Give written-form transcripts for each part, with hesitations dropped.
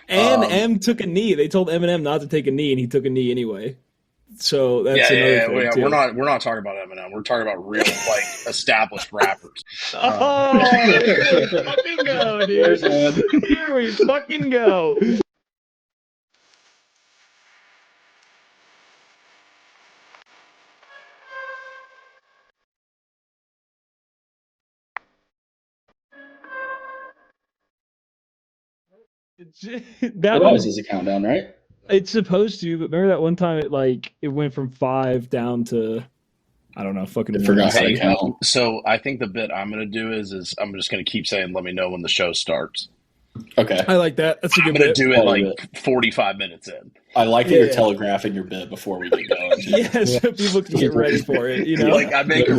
And M took a knee. They told Eminem not to take a knee, and he took a knee anyway. So that's another thing too. We're not talking about Eminem. We're talking about real like established rappers. Here we fucking go, dude. Here we fucking go. It always is a countdown, right? It's supposed to, but remember that one time it went from 5 down to I don't know, fucking forgot how to count. So I think the bit I'm gonna do is I'm just gonna keep saying, "Let me know when the show starts." Okay, I like that. That's a good I'm gonna bit. do it like 45 minutes in. I like that you're telegraphing your bit before we get going. So people can get ready for it. You know, like I make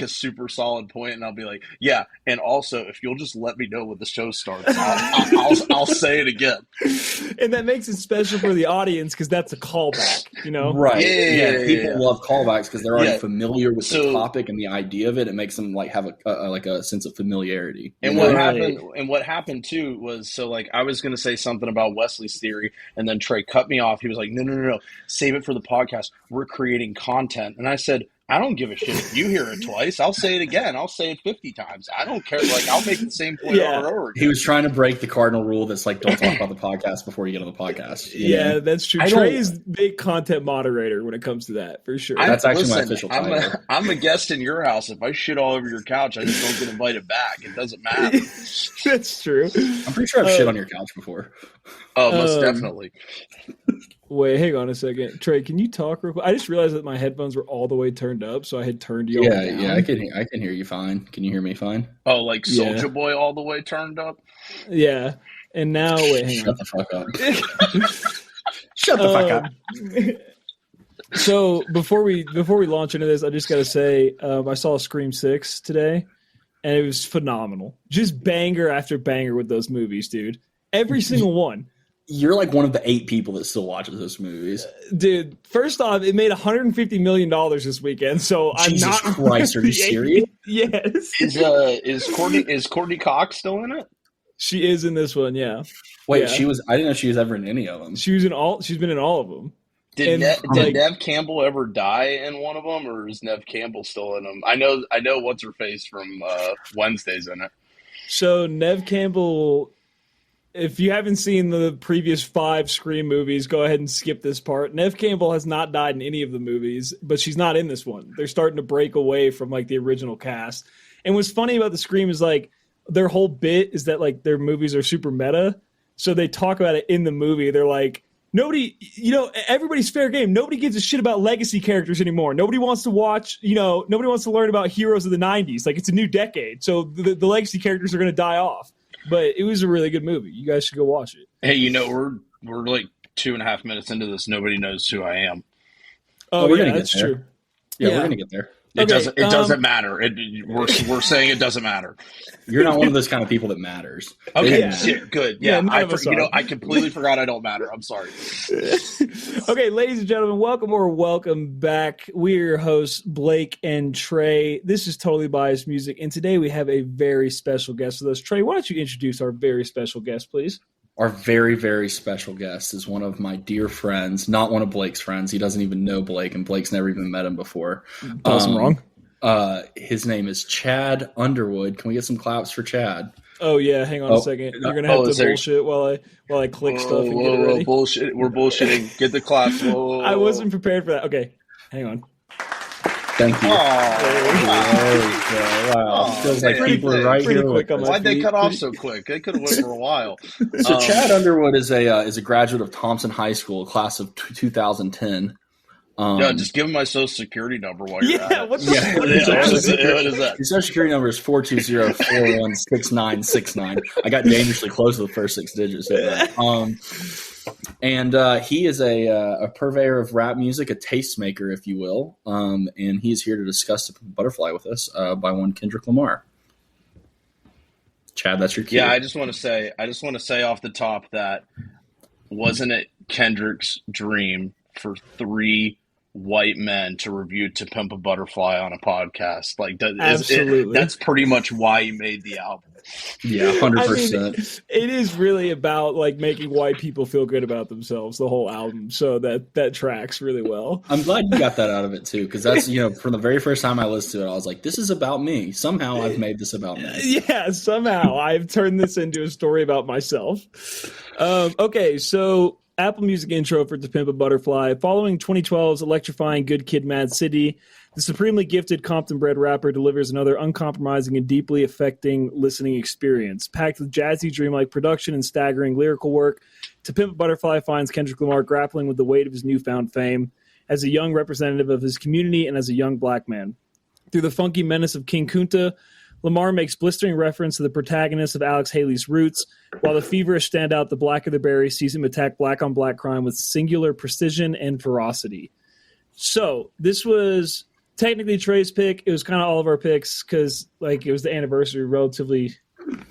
a super solid point, and I'll be like, "Yeah." And also, if you'll just let me know when the show starts, I'll say it again. And that makes it special for the audience because that's a callback. You know, right? Yeah. People love callbacks because they're already familiar with the topic and the idea of it. It makes them like have a sense of familiarity. And what happened too was like I was going to say something about Wesley's theory, and then Trey cut me off. He was like, no, save it for the podcast. We're creating content. And I said, I don't give a shit if you hear it twice. I'll say it again. I'll say it 50 times. I don't care. Like, I'll make the same point over and over again. He was trying to break the cardinal rule that's like, don't talk about the podcast before you get on the podcast. Yeah, that's true. Trey is big content moderator when it comes to that, for sure. That's actually my official title. I'm a guest in your house. If I shit all over your couch, I just don't get invited back. It doesn't matter. That's true. I'm pretty sure I've shit on your couch before. Oh, most definitely. Wait, hang on a second. Trey, can you talk real quick? I just realized that my headphones were all the way turned up, so I had turned you down. Yeah, I can hear you fine. Can you hear me fine? Oh, like Soulja Boy all the way turned up? Yeah. And now, wait, hang on. Shut the fuck up. Shut the fuck up. So before we launch into this, I just got to say I saw Scream 6 today, and it was phenomenal. Just banger after banger with those movies, dude. Every single one. You're like one of the 8 people that still watches those movies. Dude, first off, it made $150 million this weekend, so Jesus I'm not... Christ, are you serious? Yes. Is Courtney Cox still in it? She is in this one, yeah. Wait, I didn't know she was ever in any of them. She's been in all of them. Did Nev Campbell ever die in one of them, or is Nev Campbell still in them? I know what's her face from Wednesday's in it. So Nev Campbell... If you haven't seen the previous 5 Scream movies, go ahead and skip this part. Nev Campbell has not died in any of the movies, but she's not in this one. They're starting to break away from like the original cast. And what's funny about the Scream is like their whole bit is that like their movies are super meta. So they talk about it in the movie. They're like, everybody's fair game. Nobody gives a shit about legacy characters anymore. Nobody wants to watch, nobody wants to learn about heroes of the 90s. Like it's a new decade. So the legacy characters are going to die off. But it was a really good movie. You guys should go watch it. Hey, we're like 2.5 minutes into this. Nobody knows who I am. Oh, yeah, that's true. Yeah, we're gonna get there. It doesn't matter. We're saying it doesn't matter. You're not one of those kind of people that matters. Okay, shit, good. Yeah, I completely forgot I don't matter. I'm sorry. Okay, ladies and gentlemen, welcome back. We're your hosts, Blake and Trey. This is Totally Biased Music, and today we have a very special guest with us. Trey, why don't you introduce our very special guest, please? Our very, very special guest is one of my dear friends, not one of Blake's friends. He doesn't even know Blake, and Blake's never even met him before. I'm wrong. His name is Chad Underwood. Can we get some claps for Chad? Oh yeah, hang on a second. You're gonna have to bullshit while I click stuff and get it ready. Bullshit. We're bullshitting. Get the claps. I wasn't prepared for that. Okay, hang on. Thank you. Wow. Feels like people are right here. Why'd they cut off so quick? They could have went for a while. So Chad Underwood is a graduate of Thompson High School, class of 2010. Just give him my social security number while you're at it. What is that? Your social security number is 420-416969. I got dangerously close to the first 6 digits. And he is a purveyor of rap music, a tastemaker, if you will. And he is here to discuss Pimp A Butterfly with us by one Kendrick Lamar. Chad, that's your cue. Yeah, I just want to say off the top that wasn't it Kendrick's dream for 3 white men to review To Pimp a Butterfly on a podcast. Like, Absolutely. That's pretty much why he made the album. Yeah, I 100%. mean, it is really about like making white people feel good about themselves, the whole album. So that tracks really well. I'm glad you got that out of it too, because that's, from the very first time I listened to it, I was like, this is about me. Somehow I've made this about me. Yeah, somehow I've turned this into a story about myself. Okay, so Apple Music intro for To Pimp a Butterfly. Following 2012's electrifying Good Kid, Mad City, the supremely gifted Compton-bred rapper delivers another uncompromising and deeply affecting listening experience. Packed with jazzy, dreamlike production and staggering lyrical work, To Pimp a Butterfly finds Kendrick Lamar grappling with the weight of his newfound fame as a young representative of his community and as a young black man. Through the funky menace of King Kunta, Lamar makes blistering reference to the protagonist of Alex Haley's Roots, while the feverish standout The Blacker the Berry sees him attack black-on-black crime with singular precision and ferocity. So, this was technically Trey's pick. It was kind of all of our picks because it was the anniversary relatively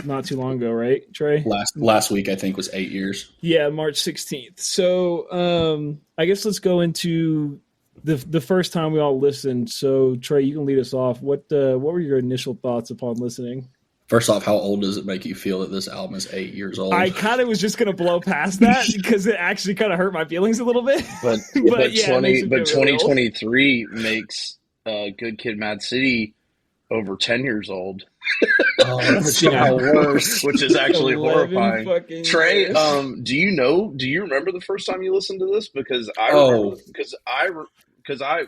not too long ago, right, Trey? Last week, I think, was 8 years. Yeah, March 16th. So I guess let's go into the first time we all listened. So, Trey, you can lead us off. What were your initial thoughts upon listening? First off, how old does it make you feel that this album is 8 years old? I kind of was just going to blow past that because it actually kind of hurt my feelings a little bit. But, yeah, 2023 makes Good Kid, Mad City over 10 years old. Oh, that's worse. Which is actually horrifying. Trey, years. do you remember the first time you listened to this? Because it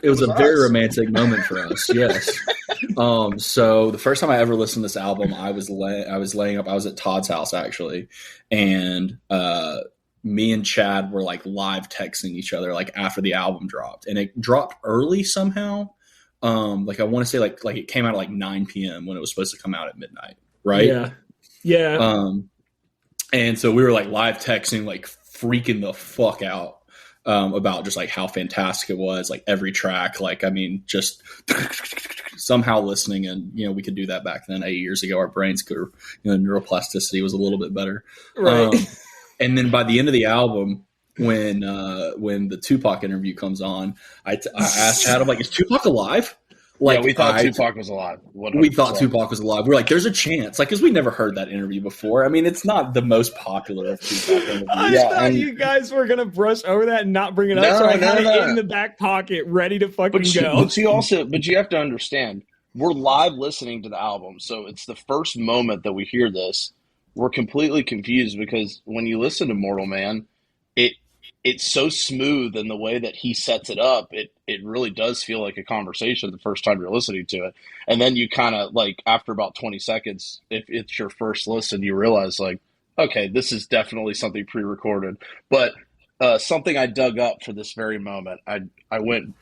was a very romantic moment for us. Yes. So the first time I ever listened to this album, I was laying up. I was at Todd's house actually, and me and Chad were like live texting each other like after the album dropped, and it dropped early somehow. I want to say like it came out at like 9 p.m. when it was supposed to come out at midnight, right? Yeah. And so we were like live texting, like freaking the fuck out about just like how fantastic it was, like every track, just somehow listening, and we could do that back then 8 years ago. Our brains could, neuroplasticity was a little bit better, right? And then by the end of the album, when the Tupac interview comes on, I asked Chad, I'm like, is Tupac alive? Like, yeah, we thought Tupac was alive. 100%. We thought Tupac was alive. We're like, there's a chance, because we never heard that interview before. I mean, it's not the most popular of Tupac interviews. I thought you guys were gonna brush over that and not bring it up. So I had it in the back pocket, ready to fucking go. But you have to understand, we're live listening to the album, so it's the first moment that we hear this. We're completely confused because when you listen to Mortal Man, it's so smooth in the way that he sets it up. It really does feel like a conversation the first time you're listening to it. And then you kind of after about 20 seconds, if it's your first listen, you realize okay, this is definitely something pre-recorded. But something I dug up for this very moment, I went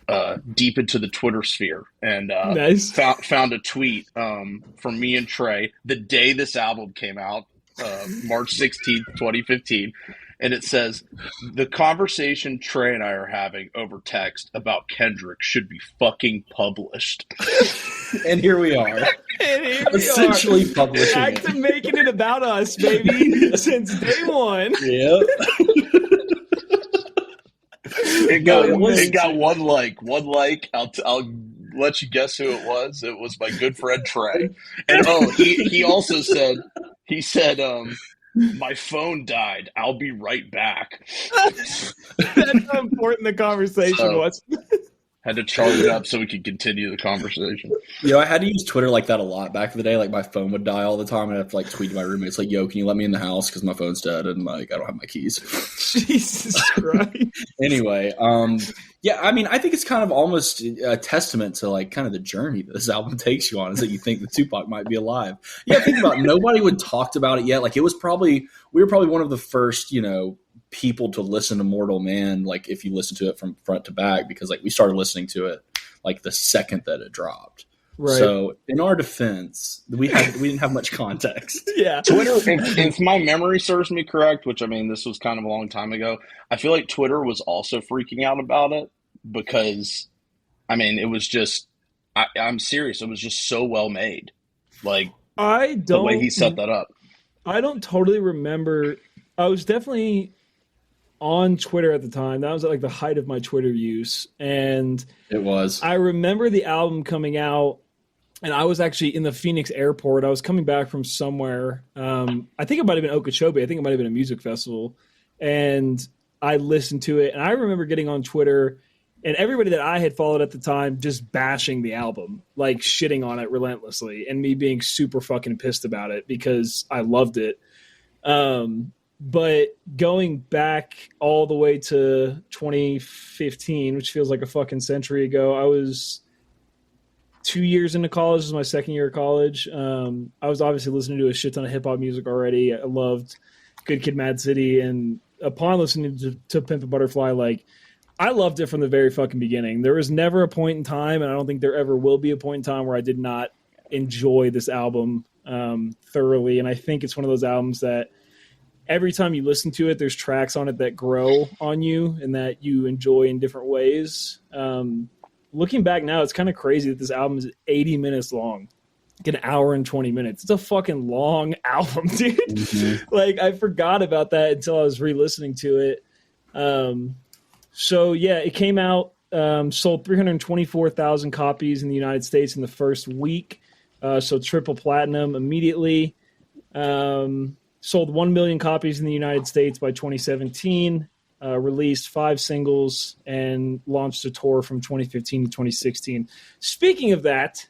deep into the Twitter sphere and nice. found a tweet from me and Trey the day this album came out, March 16th, 2015. And it says, the conversation Trey and I are having over text about Kendrick should be fucking published. And here we are. Essentially publishing back to making it about us, baby, since day one. Yep. It got one like. I'll let you guess who it was. It was my good friend Trey. And he also said, my phone died. I'll be right back. That's how important the conversation was. Had to charge it up so we could continue the conversation. I had to use Twitter like that a lot back in the day. Like my phone would die all the time, and I'd have to tweet to my roommates like, "Yo, can you let me in the house because my phone's dead and I don't have my keys." Jesus Christ. Anyway, I mean, I think it's kind of almost a testament to kind of the journey that this album takes you on, is that you think that Tupac might be alive. Yeah, think about it. Nobody would talked about it yet. We were probably one of the first, people to listen to Mortal Man, if you listen to it from front to back, because we started listening to it the second that it dropped. Right. So in our defense, we didn't have much context. Yeah. Twitter, if my memory serves me correct, which this was kind of a long time ago, I feel like Twitter was also freaking out about it because it was just I'm serious, it was just so well made. The way he set that up. I don't totally remember. I was definitely on Twitter at the time. That was at like the height of my Twitter use. And It was. I remember the album coming out, and I was actually in the Phoenix airport. I was coming back from somewhere. I think it might have been Okeechobee. I think it might have been a music festival. And I listened to it. And I remember getting on Twitter and everybody that I had followed at the time just bashing the album, like shitting on it relentlessly, and me being super fucking pissed about it because I loved it. But going back all the way to 2015, which feels like a fucking century ago, I was 2 years into college. This was my second year of college. I was obviously listening to a shit ton of hip hop music already. I loved Good Kid, Mad City, and upon listening to Pimp A Butterfly, like, I loved it from the very fucking beginning. There was never a point in time, and I don't think there ever will be a point in time where I did not enjoy this album thoroughly. And I think it's one of those albums that every time you listen to it, there's tracks on it that grow on you and that you enjoy in different ways. Looking back now, it's kind of crazy that this album is 80 minutes long. Like an hour and 20 minutes. It's a fucking long album, dude. Mm-hmm. Like, I forgot about that until I was re-listening to it. So yeah, it came out, sold 324,000 copies in the United States in the first week. So triple platinum immediately. Sold 1 million copies in the United States by 2017. Released 5 singles and launched a tour from 2015 to 2016. Speaking of that,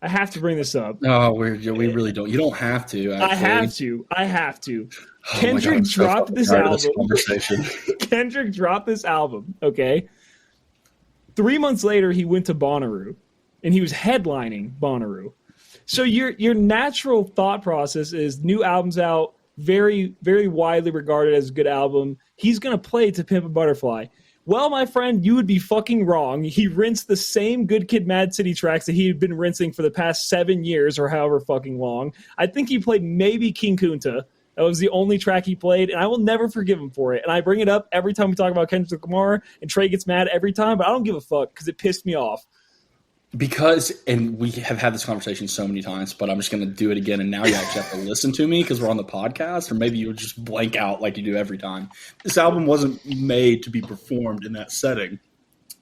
I have to bring this up. No, we really don't. You don't have to. Actually. I have to. Oh Kendrick dropped this album. Conversation. Kendrick dropped this album, okay? 3 months later, he went to Bonnaroo, and he was headlining Bonnaroo. So your natural thought process is new album's out, very, very widely regarded as a good album. He's going to play to Pimp A Butterfly. Well, my friend, you would be fucking wrong. He rinsed the same Good Kid, Mad City tracks that he had been rinsing for the past 7 years or however fucking long. I think he played maybe King Kunta. That was the only track he played, and I will never forgive him for it. And I bring it up every time we talk about Kendrick Lamar, and Trey gets mad every time, but I don't give a fuck because it pissed me off. Because, and we have had this conversation so many times, but I'm just going to do it again, and now you actually have to listen to me because we're on the podcast, or maybe you'll just blank out like you do every time. This album wasn't made to be performed in that setting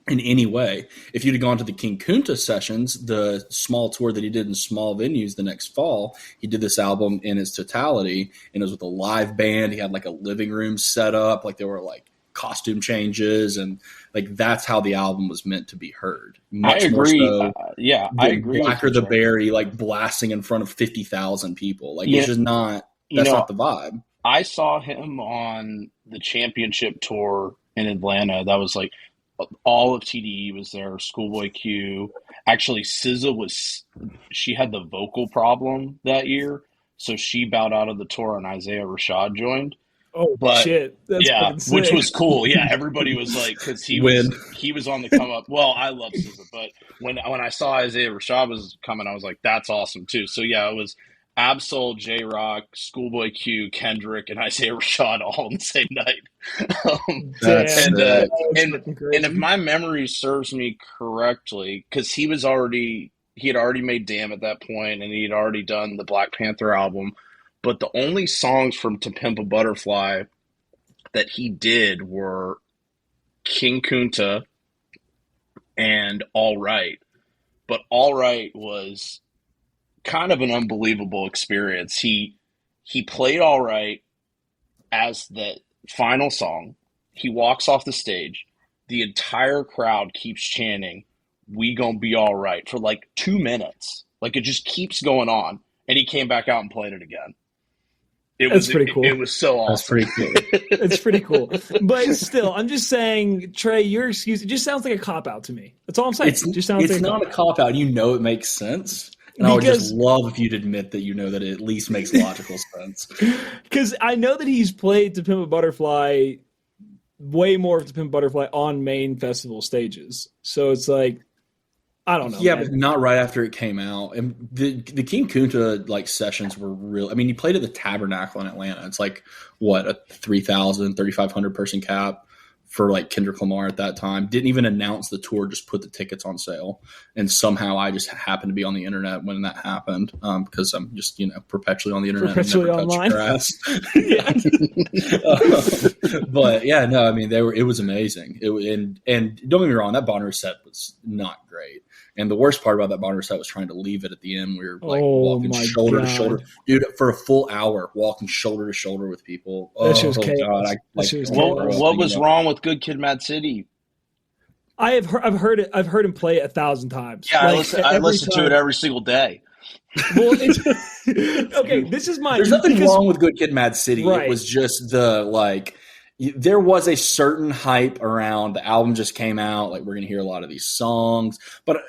in any way. If you'd have gone to the King Kunta sessions, the small tour that he did in small venues the next fall, he did this album in its totality, and it was with a live band. He had like a living room set up, like there were like costume changes, and like that's how the album was meant to be heard. Much I agree. More so I agree. Blacker the Berry, like blasting in front of 50,000 people. Like it's just not. That's not the vibe. I saw him on the championship tour in Atlanta. That was like all of TDE was there. Schoolboy Q. Actually, SZA she had the vocal problem that year, so she bowed out of the tour, and Isaiah Rashad joined. Oh, but, shit. That's which was cool. Yeah, everybody was like, because he was on the come up. Well, I love SZA, but when I saw Isaiah Rashad was coming, I was like, that's awesome too. So yeah, it was Absol, J-Rock, Schoolboy Q, Kendrick, and Isaiah Rashad all on the same night. And if my memory serves me correctly, because he had already made Damn at that point, and he had already done the Black Panther album. But the only songs from To Pimp a Butterfly that he did were King Kunta and All Right. But All Right was kind of an unbelievable experience. He played All Right as the final song. He walks off the stage. The entire crowd keeps chanting, "We gonna be all right," for like 2 minutes. Like it just keeps going on. And he came back out and played it again. That's pretty cool. It was so awesome. That's pretty cool. It's pretty cool. But still, I'm just saying, Trey, your excuse, it just sounds like a cop-out to me. That's all I'm saying. It's not a cop-out. You know it makes sense. And I would just love if you'd admit that you know that it at least makes logical sense. Because I know that he's played To Pimp a Butterfly, way more of To Pimp a Butterfly on main festival stages. So it's like, I don't know. Yeah, man. But not right after it came out. And the King Kunta like sessions were real. I mean, he played at the Tabernacle in Atlanta. It's like what, a 3,000, 3,500 person cap for like Kendrick Lamar at that time. Didn't even announce the tour, just put the tickets on sale. And somehow I just happened to be on the internet when that happened, because I'm just, perpetually on the internet. Perpetually and never touch online. grass. But yeah, no, I mean, it was amazing. And don't get me wrong, that Bonnaroo set was not great. And the worst part about that Bonnaroo set was trying to leave it at the end. We were like walking shoulder to shoulder, dude, for a full hour, walking shoulder to shoulder with people. That shit was chaos. God, what was wrong with Good Kid, Mad City? I've heard it. I've heard him play it 1,000 times. Yeah, I listen to it every single day. Well, okay. This is my. There's nothing wrong with Good Kid, Mad City. Right. It was just there was a certain hype around the album just came out. Like, we're going to hear a lot of these songs. But,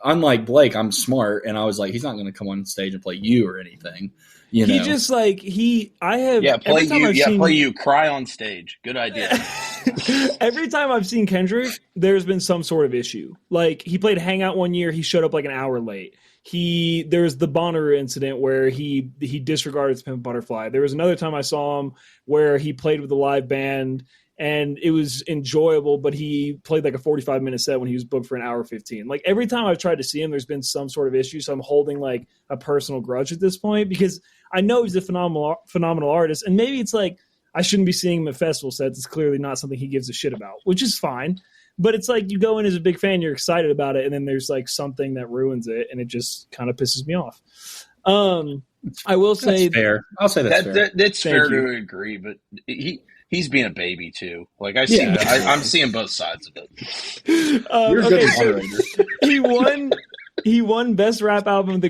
unlike Blake, I'm smart. And I was like, he's not going to come on stage and play You or anything. He just like, play You. Cry on stage. Good idea. Every time I've seen Kendrick, there's been some sort of issue. Like, he played Hangout one year. He showed up like an hour late. There's the Bonnaroo incident where he disregarded Pimp A Butterfly. There was another time I saw him where he played with a live band and it was enjoyable, but he played like a 45-minute set when he was booked for an hour 15. Like, every time I've tried to see him, there's been some sort of issue. So I'm holding like a personal grudge at this point because I know he's a phenomenal artist. And maybe it's like, I shouldn't be seeing him at festival sets. It's clearly not something he gives a shit about, which is fine. But it's like you go in as a big fan, you're excited about it, and then there's like something that ruins it, and it just kind of pisses me off. I will say that's fair. I'll say that's fair. That's fair to agree, but he's being a baby too. Like I'm seeing both sides of it. You're a good moderator. He won Best Rap Album at the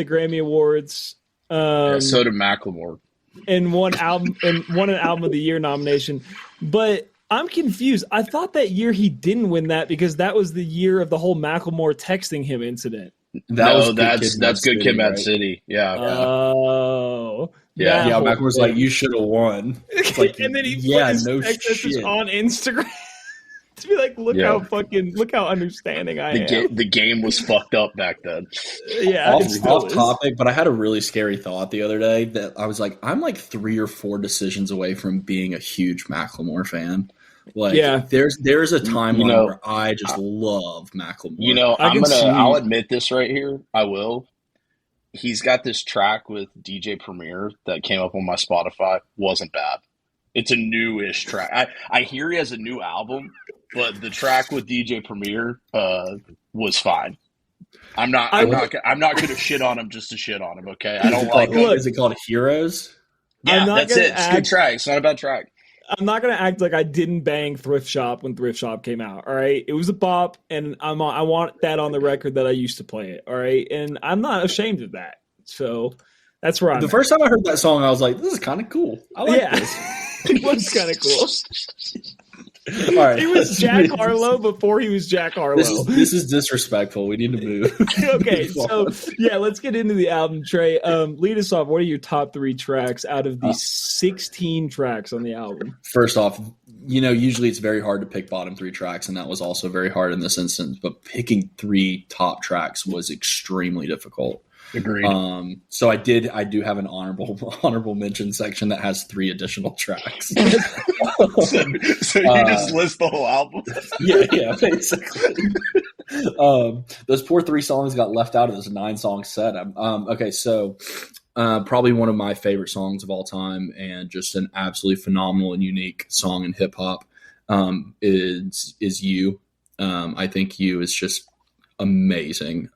Grammy Awards. So did Macklemore, and won an Album of the Year nomination, but. I'm confused. I thought that year he didn't win that because that was the year of the whole Macklemore texting him incident. That's Good Kid, Mad City. Yeah. Oh. Yeah. Yeah. Macklemore's like, you should have won. Like, and then he put his text message on Instagram to be like, look how understanding I am. The game was fucked up back then. Yeah. Off topic, but I had a really scary thought the other day that I was like, I'm like 3 or 4 decisions away from being a huge Macklemore fan. Like, there's a timeline where I just love Macklemore. I'll admit this right here. I will. He's got this track with DJ Premier that came up on my Spotify. Wasn't bad. It's a new-ish track. I hear he has a new album, but the track with DJ Premier was fine. I'm not going to shit on him just to shit on him. Okay, I don't like. Is it called Heroes? Yeah, that's it. It's a good track. It's not a bad track. I'm not gonna act like I didn't bang Thrift Shop when Thrift Shop came out. All right, it was a bop, and I want that on the record that I used to play it. All right, and I'm not ashamed of that. So that's where I'm. The first time I heard that song, I was like, "This is kind of cool. I like this." It was kind of cool. All right. He was Jack Harlow before he was Jack Harlow. This is disrespectful. We need to move. Okay, so let's get into the album, Trey. Lead us off. What are your top 3 tracks out of the 16 tracks on the album? First off, usually it's very hard to pick bottom 3 tracks, and that was also very hard in this instance. But picking 3 top tracks was extremely difficult. Agreed. So I do have an honorable mention section that has 3 additional tracks. so you just list the whole album? yeah, basically. Those poor 3 songs got left out of this 9-song set. Okay, so probably one of my favorite songs of all time, and just an absolutely phenomenal and unique song in hip hop, is You. I think You is just amazing.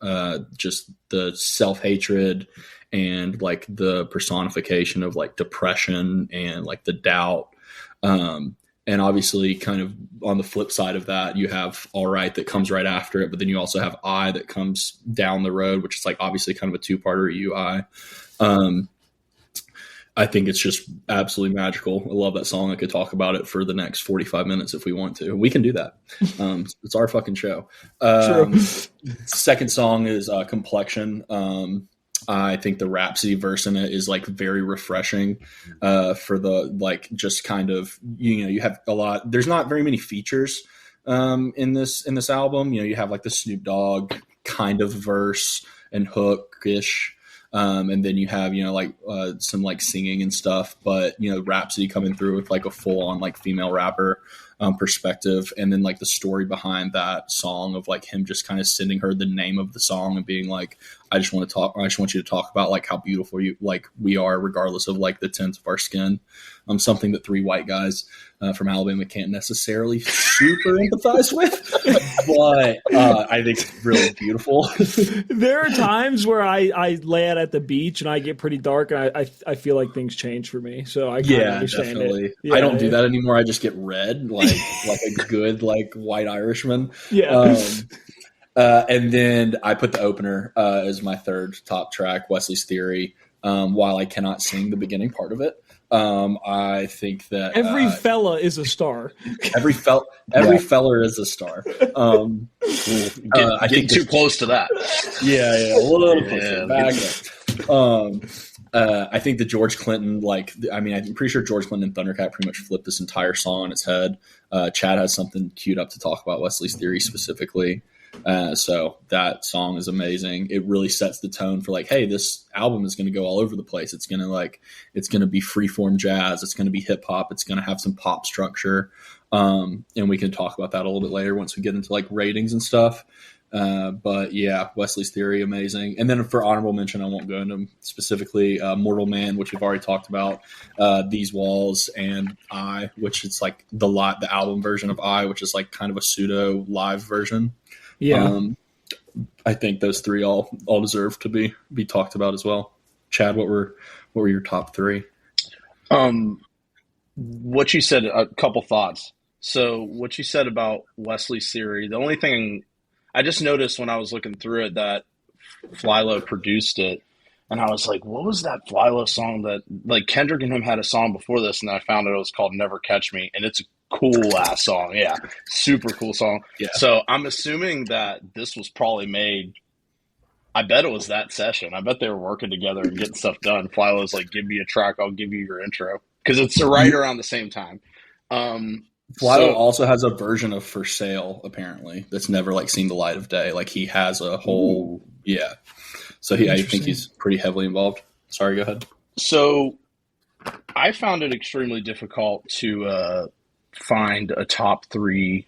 Just the self-hatred and like the personification of like depression and like the doubt. And obviously kind of on the flip side of that, you have All Right that comes right after it, but then you also have I that comes down the road, which is like obviously kind of a 2-parter, UI. I think it's just absolutely magical. I love that song. I could talk about it for the next 45 minutes if we want to. We can do that. It's our fucking show. Second song is Complexion. I think the Rhapsody verse in it is like very refreshing for the like just kind of, you have a lot. There's not very many features in this album. You have like the Snoop Dogg kind of verse and hook-ish. And then you have, some like singing and stuff, but Rhapsody coming through with like a full on like female rapper. perspective, and then like the story behind that song of like him just kind of sending her the name of the song and being like, I just want you to talk about like how beautiful we are regardless of like the tint of our skin. Something that three white guys from Alabama can't necessarily super empathize with, but I think it's really beautiful. There are times where I lay out at the beach and I get pretty dark, and I feel like things change for me. So I kind of understand definitely. it. Yeah, I don't do that anymore. I just get red, like a good like white Irishman. Yeah. And then I put the opener as my third top track, Wesley's Theory. While I cannot sing the beginning part of it, I think that every fella is a star. Every feller is a star. I think too close to that. Yeah, a little closer. Back up. I think the George Clinton, I'm pretty sure George Clinton and Thundercat pretty much flipped this entire song on its head. Chad has something queued up to talk about Wesley's Theory specifically. So that song is amazing. It really sets the tone for like, hey, this album is going to go all over the place. It's going to be freeform jazz. It's going to be hip hop. It's going to have some pop structure. And we can talk about that a little bit later once we get into like ratings and stuff. But yeah, Wesley's Theory, amazing. And then for honorable mention, I won't go into them specifically. Mortal Man, which we've already talked about, These Walls, and I, which is like the album version of I, which is like kind of a pseudo live version. Yeah. I think those three all deserve to be talked about as well. Chad, what were your top three? What you said, a couple thoughts. So what you said about Wesley's Theory, the only thing I just noticed when I was looking through it that Flylo produced it, and I was like, what was that Flylo song that, like, Kendrick and him had a song before this, and then I found out it was called Never Catch Me, and it's a cool ass song. Yeah, super cool song. Yeah. So I'm assuming that this was probably made, I bet it was that session. I bet they were working together and getting stuff done. Flylo's like, give me a track, I'll give you your intro. Because it's right around the same time. Flylo also has a version of For Sale, apparently, that's never like seen the light of day. Like he has a whole, yeah. So I think he's pretty heavily involved. Sorry, go ahead. So I found it extremely difficult to find a top three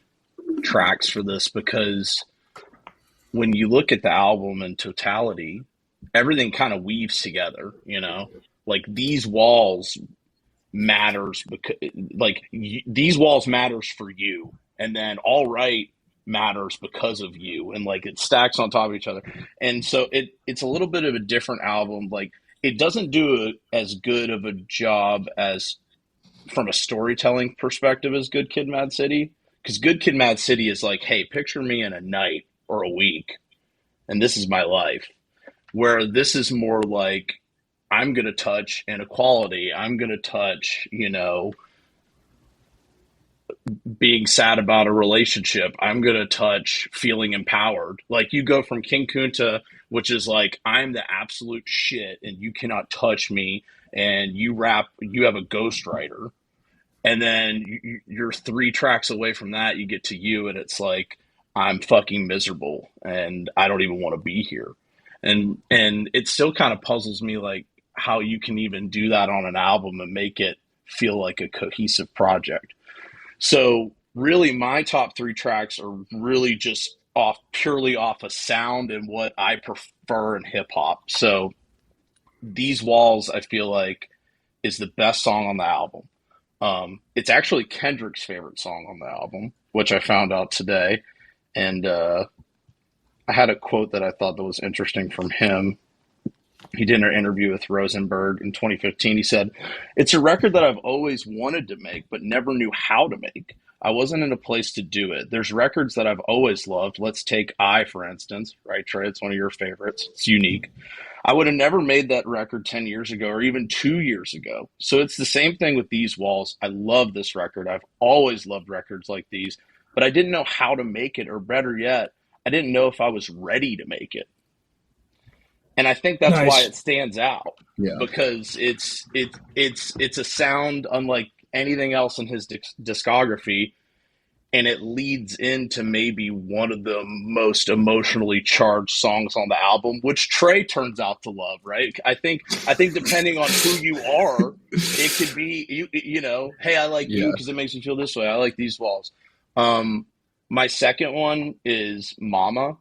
tracks for this, because when you look at the album in totality, everything kind of weaves together, like These Walls matters because These Walls matters for you, and then All Right matters because of you, and like it stacks on top of each other. And so it's a little bit of a different album. Like it doesn't do as good of a job as from a storytelling perspective as Good Kid Mad City, because Good Kid Mad City is like, hey, picture me in a night or a week and this is my life, where this is more like I'm going to touch inequality. I'm going to touch, being sad about a relationship. I'm going to touch feeling empowered. Like you go from King Kunta, which is like, I'm the absolute shit and you cannot touch me. And you have a ghostwriter. And then you're 3 tracks away from that. You get to You, and it's like, I'm fucking miserable and I don't even want to be here. And it still kind of puzzles me, like, how you can even do that on an album and make it feel like a cohesive project. So really my top 3 tracks are really just purely off of sound and what I prefer in hip hop. So These Walls, I feel like, is the best song on the album. It's actually Kendrick's favorite song on the album, which I found out today. And I had a quote that I thought that was interesting from him. He did an interview with Rosenberg in 2015. He said, "It's a record that I've always wanted to make, but never knew how to make. I wasn't in a place to do it. There's records that I've always loved. Let's take I, for instance, right, Trey? It's one of your favorites. It's unique. I would have never made that record 10 years ago or even 2 years ago. So it's the same thing with These Walls. I love this record. I've always loved records like these, but I didn't know how to make it, or better yet, I didn't know if I was ready to make it." And I think that's why it stands out, because it's a sound unlike anything else in his discography. and it leads into maybe one of the most emotionally charged songs on the album, which Trey turns out to love, right? I think depending on who you are, it could be hey, I like you Yeah. because it makes me feel this way. I like these walls. My second one is Mama.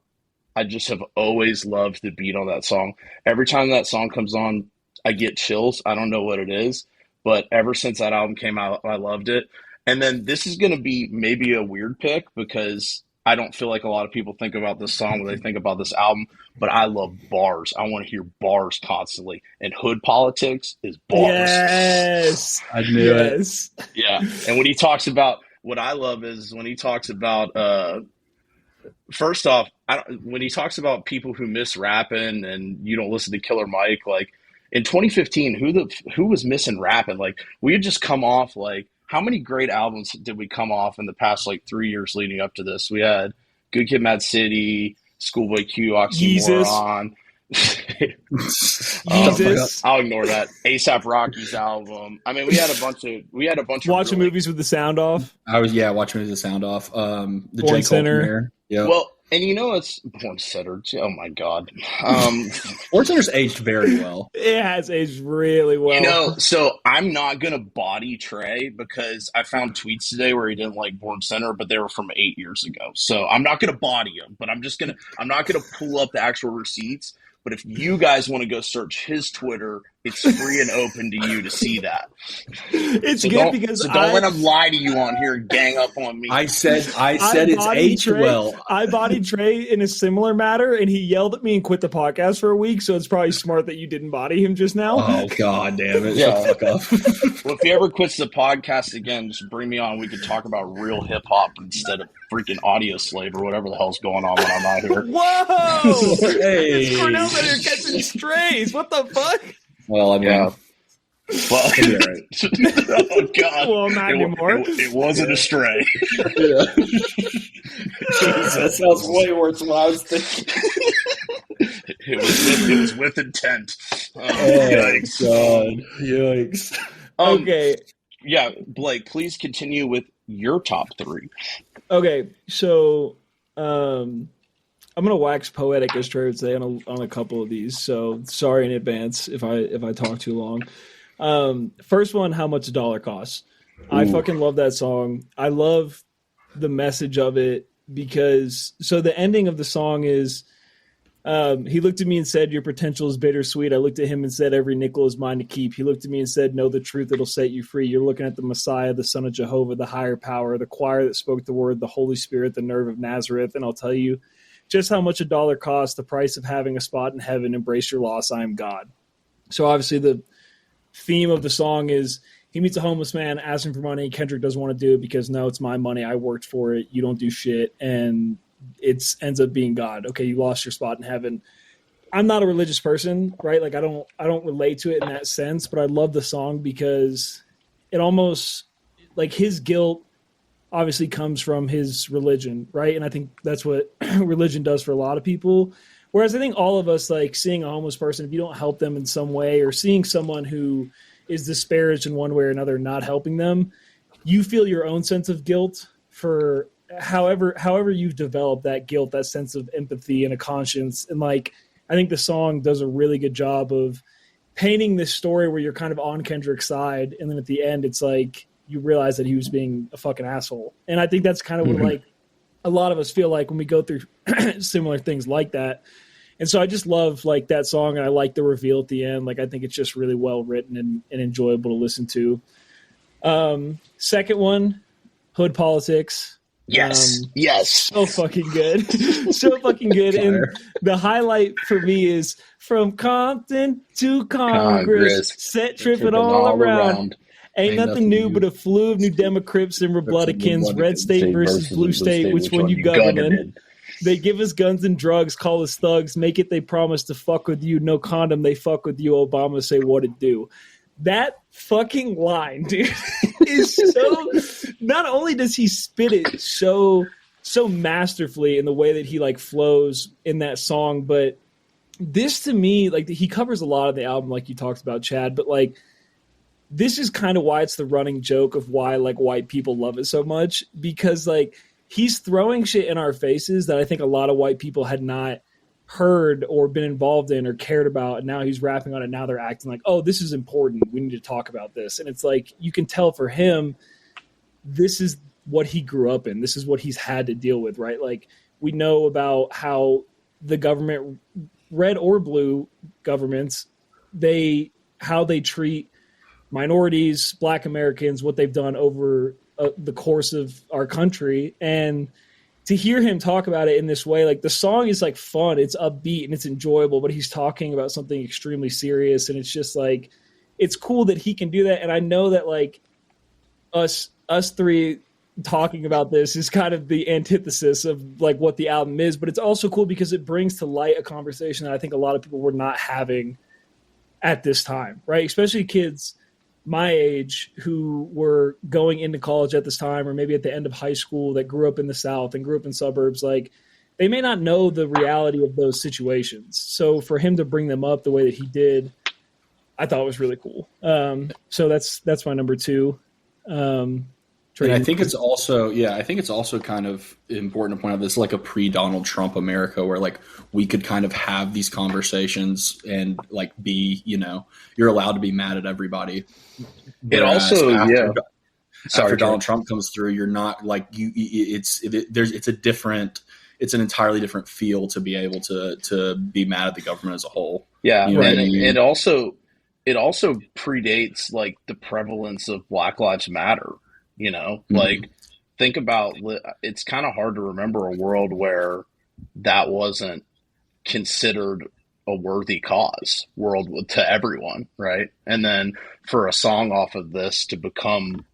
I just have always loved the beat on that song. Every time that song comes on, I get chills. I don't know what it is, but ever since that album came out, I loved it. And then this is going to be maybe a weird pick because I don't feel like a lot of people think about this song when they think about this album, but I love bars. I want to hear bars constantly. And Hood Politics is bars. Yes. I knew it. Yeah. And when he talks about, what I love is when he talks about, first off, when he talks about people who miss rapping and you don't listen to Killer Mike, like in 2015, who was missing rapping? Like we had just come off like how many great albums did we come off in the past like 3 years leading up to this? We had Good Kid, Mad City, Schoolboy Q, Oxymoron. Jesus. I'll ignore that. ASAP Rocky's album. I mean, we had a bunch of Watching really, movies with the sound off. I was watching the sound off. The Born J. Cole Center. premiere. Yeah. well, and it's Born Center. Oh my God. Born Center's aged very well. It has aged really well. So I'm not gonna body Trey because I found tweets today where he didn't like Born Center, but they were from 8 years ago. So I'm not gonna body him, but I'm not gonna pull up the actual receipts. But if you guys want to go search his Twitter, it's free and open to you to see that. It's good because don't let him lie to you on here and gang up on me. I said it's aged Trey, well. I bodied Trey in a similar matter, and he yelled at me and quit the podcast for a week. So it's probably smart that you didn't body him just now. Oh God damn it! Yeah. Shut the fuck up. Well, if he ever quits the podcast again, just bring me on. We could talk about real hip hop instead of freaking Audio Slave or whatever the hell's going on when I'm not here. Whoa! Hey. It's Cornell that are catching strays. What the fuck? Well, I mean, Yeah. Well, it'll be all right. oh God! Well, not anymore. It wasn't a stray. Yeah. Jeez, that sounds way worse than what I was thinking. It was with intent. Yikes! God, yikes! Okay. Yeah, Blake, please continue with your top three. Okay. So, I'm gonna wax poetic as Trey would say on a couple of these. So sorry in advance if I talk too long. First one, How Much a Dollar Costs. I fucking love that song. I love the message of it because the ending of the song is he looked at me and said, "Your potential is bittersweet." I looked at him and said, "Every nickel is mine to keep." He looked at me and said, "Know the truth, it'll set you free." You're looking at the Messiah, the Son of Jehovah, the higher power, the choir that spoke the word, the Holy Spirit, the nerve of Nazareth. And I'll tell you just how much a dollar costs, the price of having a spot in heaven. Embrace your loss, I am God. So obviously the theme of the song is he meets a homeless man, asks him for money. Kendrick doesn't want to do it because, no, it's my money. I worked for it. You don't do shit. And it ends up being God. Okay, you lost your spot in heaven. I'm not a religious person, right? Like I don't relate to it in that sense, but I love the song because it almost like his guilt obviously comes from his religion, right? And I think that's what religion does for a lot of people. Whereas I think all of us, like seeing a homeless person, if you don't help them in some way, or seeing someone who is disparaged in one way or another, not helping them, you feel your own sense of guilt for however you've developed that guilt, that sense of empathy and a conscience. And like, I think the song does a really good job of painting this story where you're kind of on Kendrick's side. And then at the end, it's like, you realize that he was being a fucking asshole. And I think that's kind of what like a lot of us feel like when we go through similar things like that. And so I just love like that song, and I like the reveal at the end. Like I think it's just really well written and enjoyable to listen to. Second one, Hood Politics. Yes. So fucking good. So fucking good. And the highlight for me is from Compton to Congress. Set tripping all around. Ain't nothing new but a flu of new Democrats and Republicans. Red state versus blue state. Which one you governing? They give us guns and drugs, call us thugs, make it they promise to fuck with you. No condom, they fuck with you. Obama say what it do. That fucking line, dude, is so. Not only does he spit it so masterfully in the way that he like flows in that song, but this to me, like he covers a lot of the album, like you talked about, Chad. But like this is kind of why it's the running joke of why like white people love it so much, because like he's throwing shit in our faces that I think a lot of white people had not heard or been involved in or cared about, and now he's rapping on it. Now they're acting like, oh, this is important, we need to talk about this. And it's like, you can tell for him, this is what he grew up in, this is what he's had to deal with, right? Like, we know about how the government, red or blue governments, how they treat minorities, Black Americans, what they've done over the course of our country. And to hear him talk about it in this way, like the song is like fun, it's upbeat and it's enjoyable, but he's talking about something extremely serious. And it's just like, it's cool that he can do that. And I know that like us three talking about this is kind of the antithesis of like what the album is, but it's also cool because it brings to light a conversation that I think a lot of people were not having at this time, right? Especially kids my age who were going into college at this time, or maybe at the end of high school, that grew up in the South and grew up in suburbs. Like, they may not know the reality of those situations. So for him to bring them up the way that he did, I thought was really cool. So that's my number two. And I think it's also, kind of important to point out this is like a pre-Donald Trump America where like we could kind of have these conversations and like be, you're allowed to be mad at everybody. It also, after Donald Trump comes through, you're not like it's an entirely different feel to be able to be mad at the government as a whole. Yeah. You know and what I mean? it also predates like the prevalence of Black Lives Matter. Like, think about, it's kind of hard to remember a world where that wasn't considered a worthy cause to everyone, right? And then for a song off of this to become,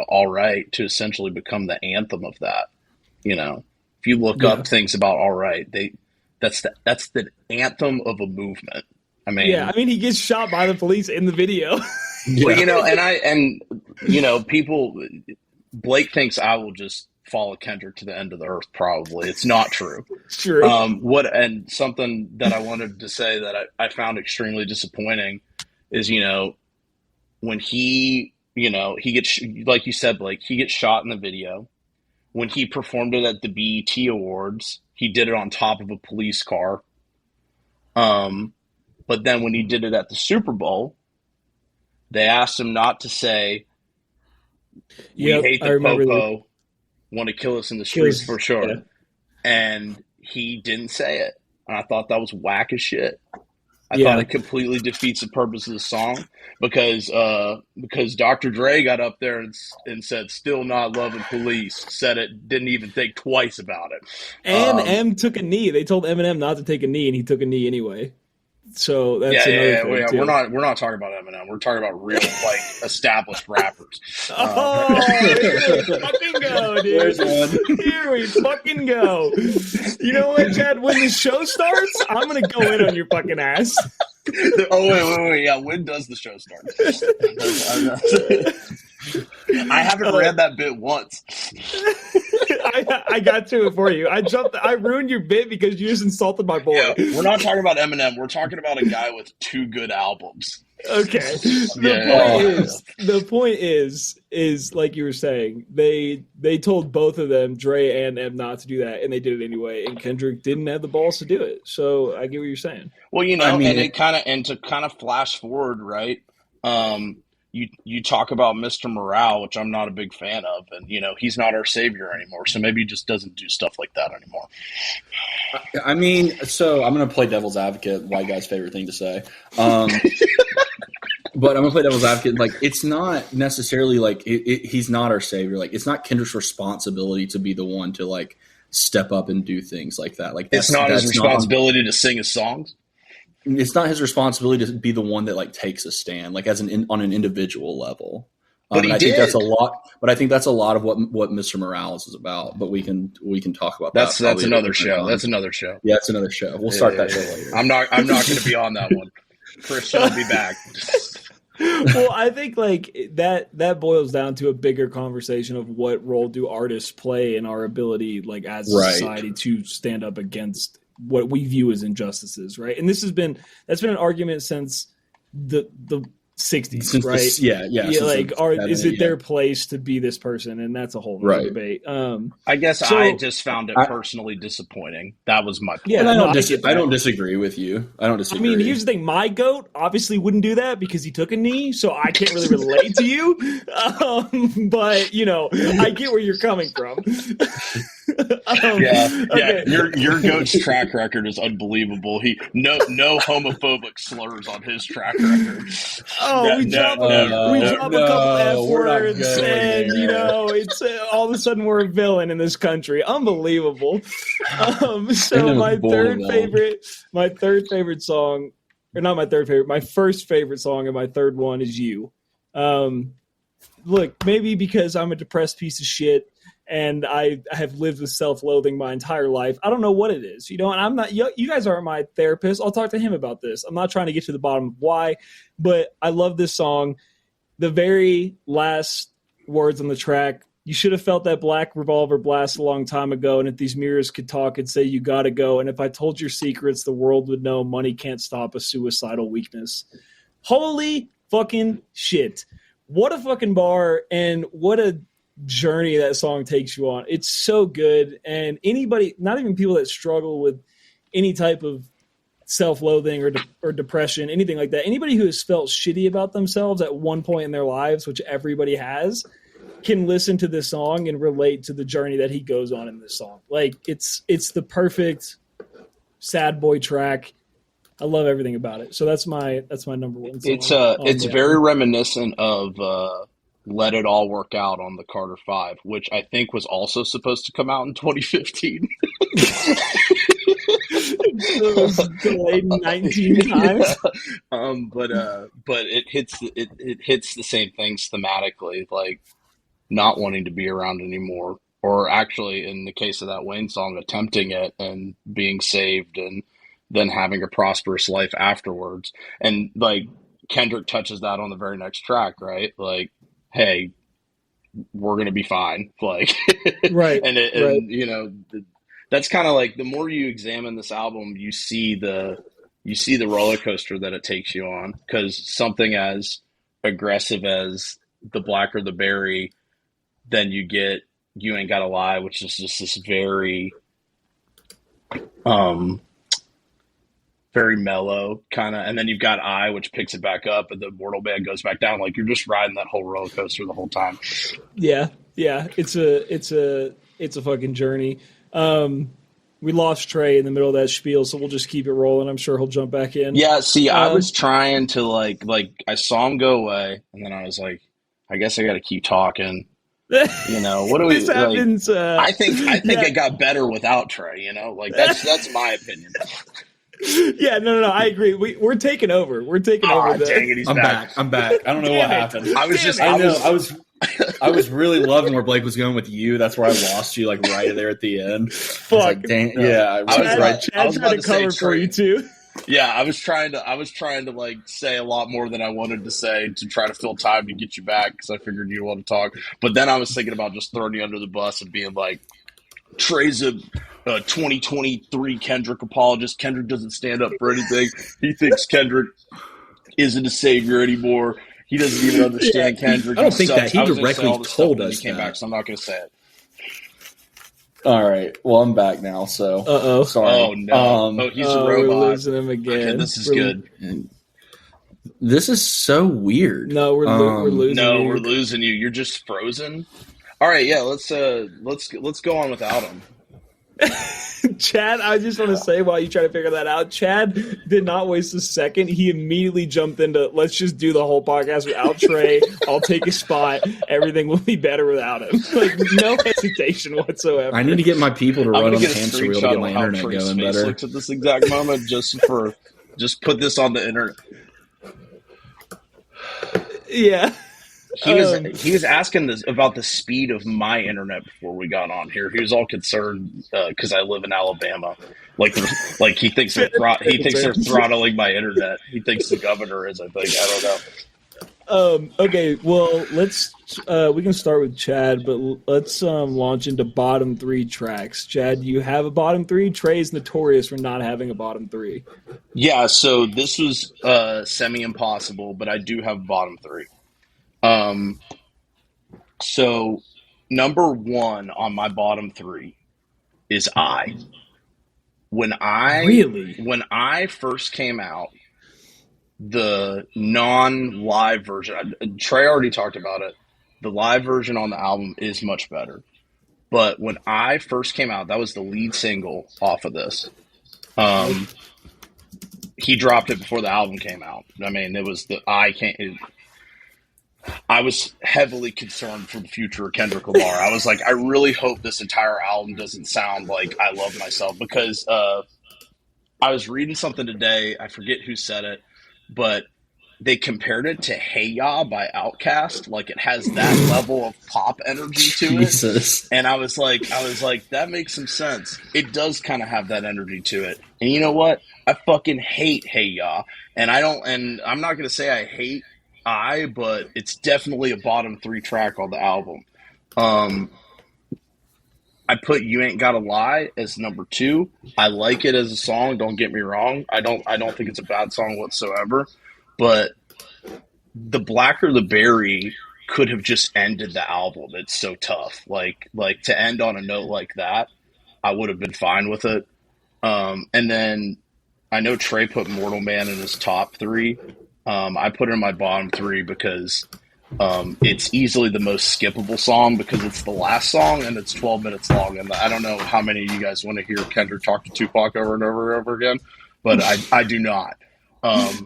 All Right, to essentially become the anthem of that, if you look up things about All Right, that's the anthem of a movement. I mean, he gets shot by the police in the video. Well, people, Blake thinks I will just follow Kendrick to the end of the earth. Probably it's not true. True. And something that I wanted to say that I found extremely disappointing is, when he gets, like you said, Blake, he gets shot in the video. When he performed it at the BET Awards, he did it on top of a police car. But then when he did it at the Super Bowl, they asked him not to say, we hate the popo, want to kill us in the streets for sure. Yeah. And he didn't say it. And I thought that was whack as shit. I thought it completely defeats the purpose of the song because Dr. Dre got up there and said, still not loving police, said it, didn't even think twice about it. And M took a knee. They told Eminem not to take a knee, and he took a knee anyway. So that's another thing too. We're not talking about Eminem. We're talking about real like established rappers. Here we fucking go, dude. Here we fucking go. You know what, Chad? When the show starts, I'm gonna go in on your fucking ass. Wait. Yeah, when does the show start? I haven't read that bit once. I got to it for you. I ruined your bit because you just insulted my boy. Yeah, we're not talking about Eminem. We're talking about a guy with 2 good albums. Okay. The point is like you were saying, they told both of them, Dre and M, not to do that, and they did it anyway. And Kendrick didn't have the balls to do it. So I get what you're saying. Well, and to kind of flash forward, right? You talk about Mr. Morale, which I'm not a big fan of, and he's not our savior anymore. So maybe he just doesn't do stuff like that anymore. I mean, so I'm going to play devil's advocate, white guy's favorite thing to say. But I'm going to play devil's advocate. Like, it's not necessarily like he's not our savior. Like, it's not Kendrick's responsibility to be the one to like step up and do things like that. Like, it's not his responsibility to sing his songs. It's not his responsibility to be the one that like takes a stand, like on an individual level. But I think that's a lot. But I think that's a lot of what Mr. Morales is about. But we can talk about that. That's another show. That's another show. Yeah, it's another show. We'll start that show later. I'm not going to be on that one. Christian will be back. Well, I think like that boils down to a bigger conversation of what role do artists play in our ability, like as a society, to stand up against what we view as injustices, right? And that's been an argument since the 60s, right? Since like, is it yeah. their place to be this person? And that's a whole nother debate. I guess so- I just found it personally disappointing. That was my point. Yeah, And I no, don't disagree with you. I don't disagree. I mean, here's the thing. My GOAT obviously wouldn't do that because he took a knee, so I can't really relate to you. But, you know, I get where you're coming from. Yeah. Your GOAT's track record is unbelievable. No homophobic slurs on his track record. We drop a couple F words, and there. you know, it's all of a sudden we're a villain in this country. Unbelievable. So my third favorite song, or not my third favorite, my first favorite song and my third one is You. Look, maybe because I'm a depressed piece of shit and I have lived with self-loathing my entire life. I don't know what it is, you know, and I'm not, you guys aren't my therapist. I'll talk to him about this. I'm not trying to get to the bottom of why, but I love this song. The very last words on the track, you should have felt that black revolver blast a long time ago, and if these mirrors could talk and say you gotta go, and if I told your secrets, the world would know money can't stop a suicidal weakness. Holy fucking shit. What a fucking bar, and what a journey that song takes you on. It's so good, and anybody, not even people that struggle with any type of self-loathing or depression, anything like that, anybody who has felt shitty about themselves at one point in their lives, which everybody has, can listen to this song and relate to the journey that he goes on in this song. Like, it's the perfect sad boy track. I love everything about it. So that's my number one song. It's very reminiscent of Let It All Work Out on the Carter 5, which I think was also supposed to come out in 2015. It was delayed 19 times. But it hits the same things thematically, like not wanting to be around anymore, or actually in the case of that Wayne song, attempting it and being saved and then having a prosperous life afterwards. And like Kendrick touches that on the very next track, right? Like, hey, we're gonna be fine, like, right? and right. You know, that's kind of like, the more you examine this album, you see the roller coaster that it takes you on, because something as aggressive as The Blacker the Berry, then you get You Ain't Gotta Lie, which is just this very very mellow kind of, and then you've got I, which picks it back up, and the Mortal Man goes back down. Like, you're just riding that whole roller coaster the whole time. Yeah, it's a fucking journey. We lost Trey in the middle of that spiel, so we'll just keep it rolling. I'm sure he'll jump back in. Yeah, see, I was trying to like I saw him go away, and then I was like, I guess I got to keep talking. You know, what do we? This happens. I think it got better without Trey. You know, like that's my opinion. Yeah, no, I agree. We're taking over. We're taking over. Dang it, I'm back. I don't know what happened. I was really loving where Blake was going with You. That's where I lost you, like right there at the end. Fuck. Like, dang, yeah. I was trying to cover for you too. Yeah, I was trying to like say a lot more than I wanted to say to try to fill time to get you back, because I figured you want to talk. But then I was thinking about just throwing you under the bus and being like, Trey's a 2023 Kendrick apologist. Kendrick doesn't stand up for anything. He thinks Kendrick isn't a savior anymore. He doesn't even understand Kendrick. I don't think that he directly told us he came that. back, so I'm not going to say it. All right. Well, I'm back now. So, sorry. Oh no! He's a robot. We're losing him again. Okay, this is good. This is so weird. No, we're losing. No, you. we're losing you. You're just frozen. All right, yeah. Let's go on without him. Chad, I just want to say, while you try to figure that out, Chad did not waste a second. He immediately jumped into, let's just do the whole podcast without Trey. I'll take his spot. Everything will be better without him. Like, no hesitation whatsoever. I need to get my people to run on the get a hamster wheel to get my internet going better. Looks at this exact moment, just put this on the internet. Yeah. He was asking this about the speed of my internet before we got on here. He was all concerned because I live in Alabama. Like he thinks they're throttling my internet. He thinks the governor is. I think, I don't know. Okay, well, let's we can start with Chad, but let's launch into bottom three tracks. Chad, do you have a bottom three? Trey's notorious for not having a bottom three. Yeah, so this was semi impossible, but I do have bottom three. Um, so number one on my bottom three is I. When I Really? when I first came out, the non-live version, Trey already talked about it. The live version on the album is much better. But when I first came out, that was the lead single off of this. Um, he dropped it before the album came out. I mean, it was the I can't. I was heavily concerned for the future of Kendrick Lamar. I was like, I really hope this entire album doesn't sound like I Love Myself, because I was reading something today. I forget who said it, but they compared it to Hey Ya by Outkast. Like, it has that level of pop energy to it. Jesus. And I was like, that makes some sense. It does kind of have that energy to it. And you know what? I fucking hate Hey Ya. And I'm not going to say I hate but it's definitely a bottom three track on the album. I put You Ain't Gotta Lie as number two. I like it as a song, don't get me wrong. I don't think it's a bad song whatsoever. But The Blacker the Berry could have just ended the album. It's so tough. Like to end on a note like that, I would have been fine with it. And then I know Trey put Mortal Man in his top three. I put it in my bottom three because it's easily the most skippable song, because it's the last song and it's 12 minutes long. And I don't know how many of you guys want to hear Kendrick talk to Tupac over and over and over again, but I do not.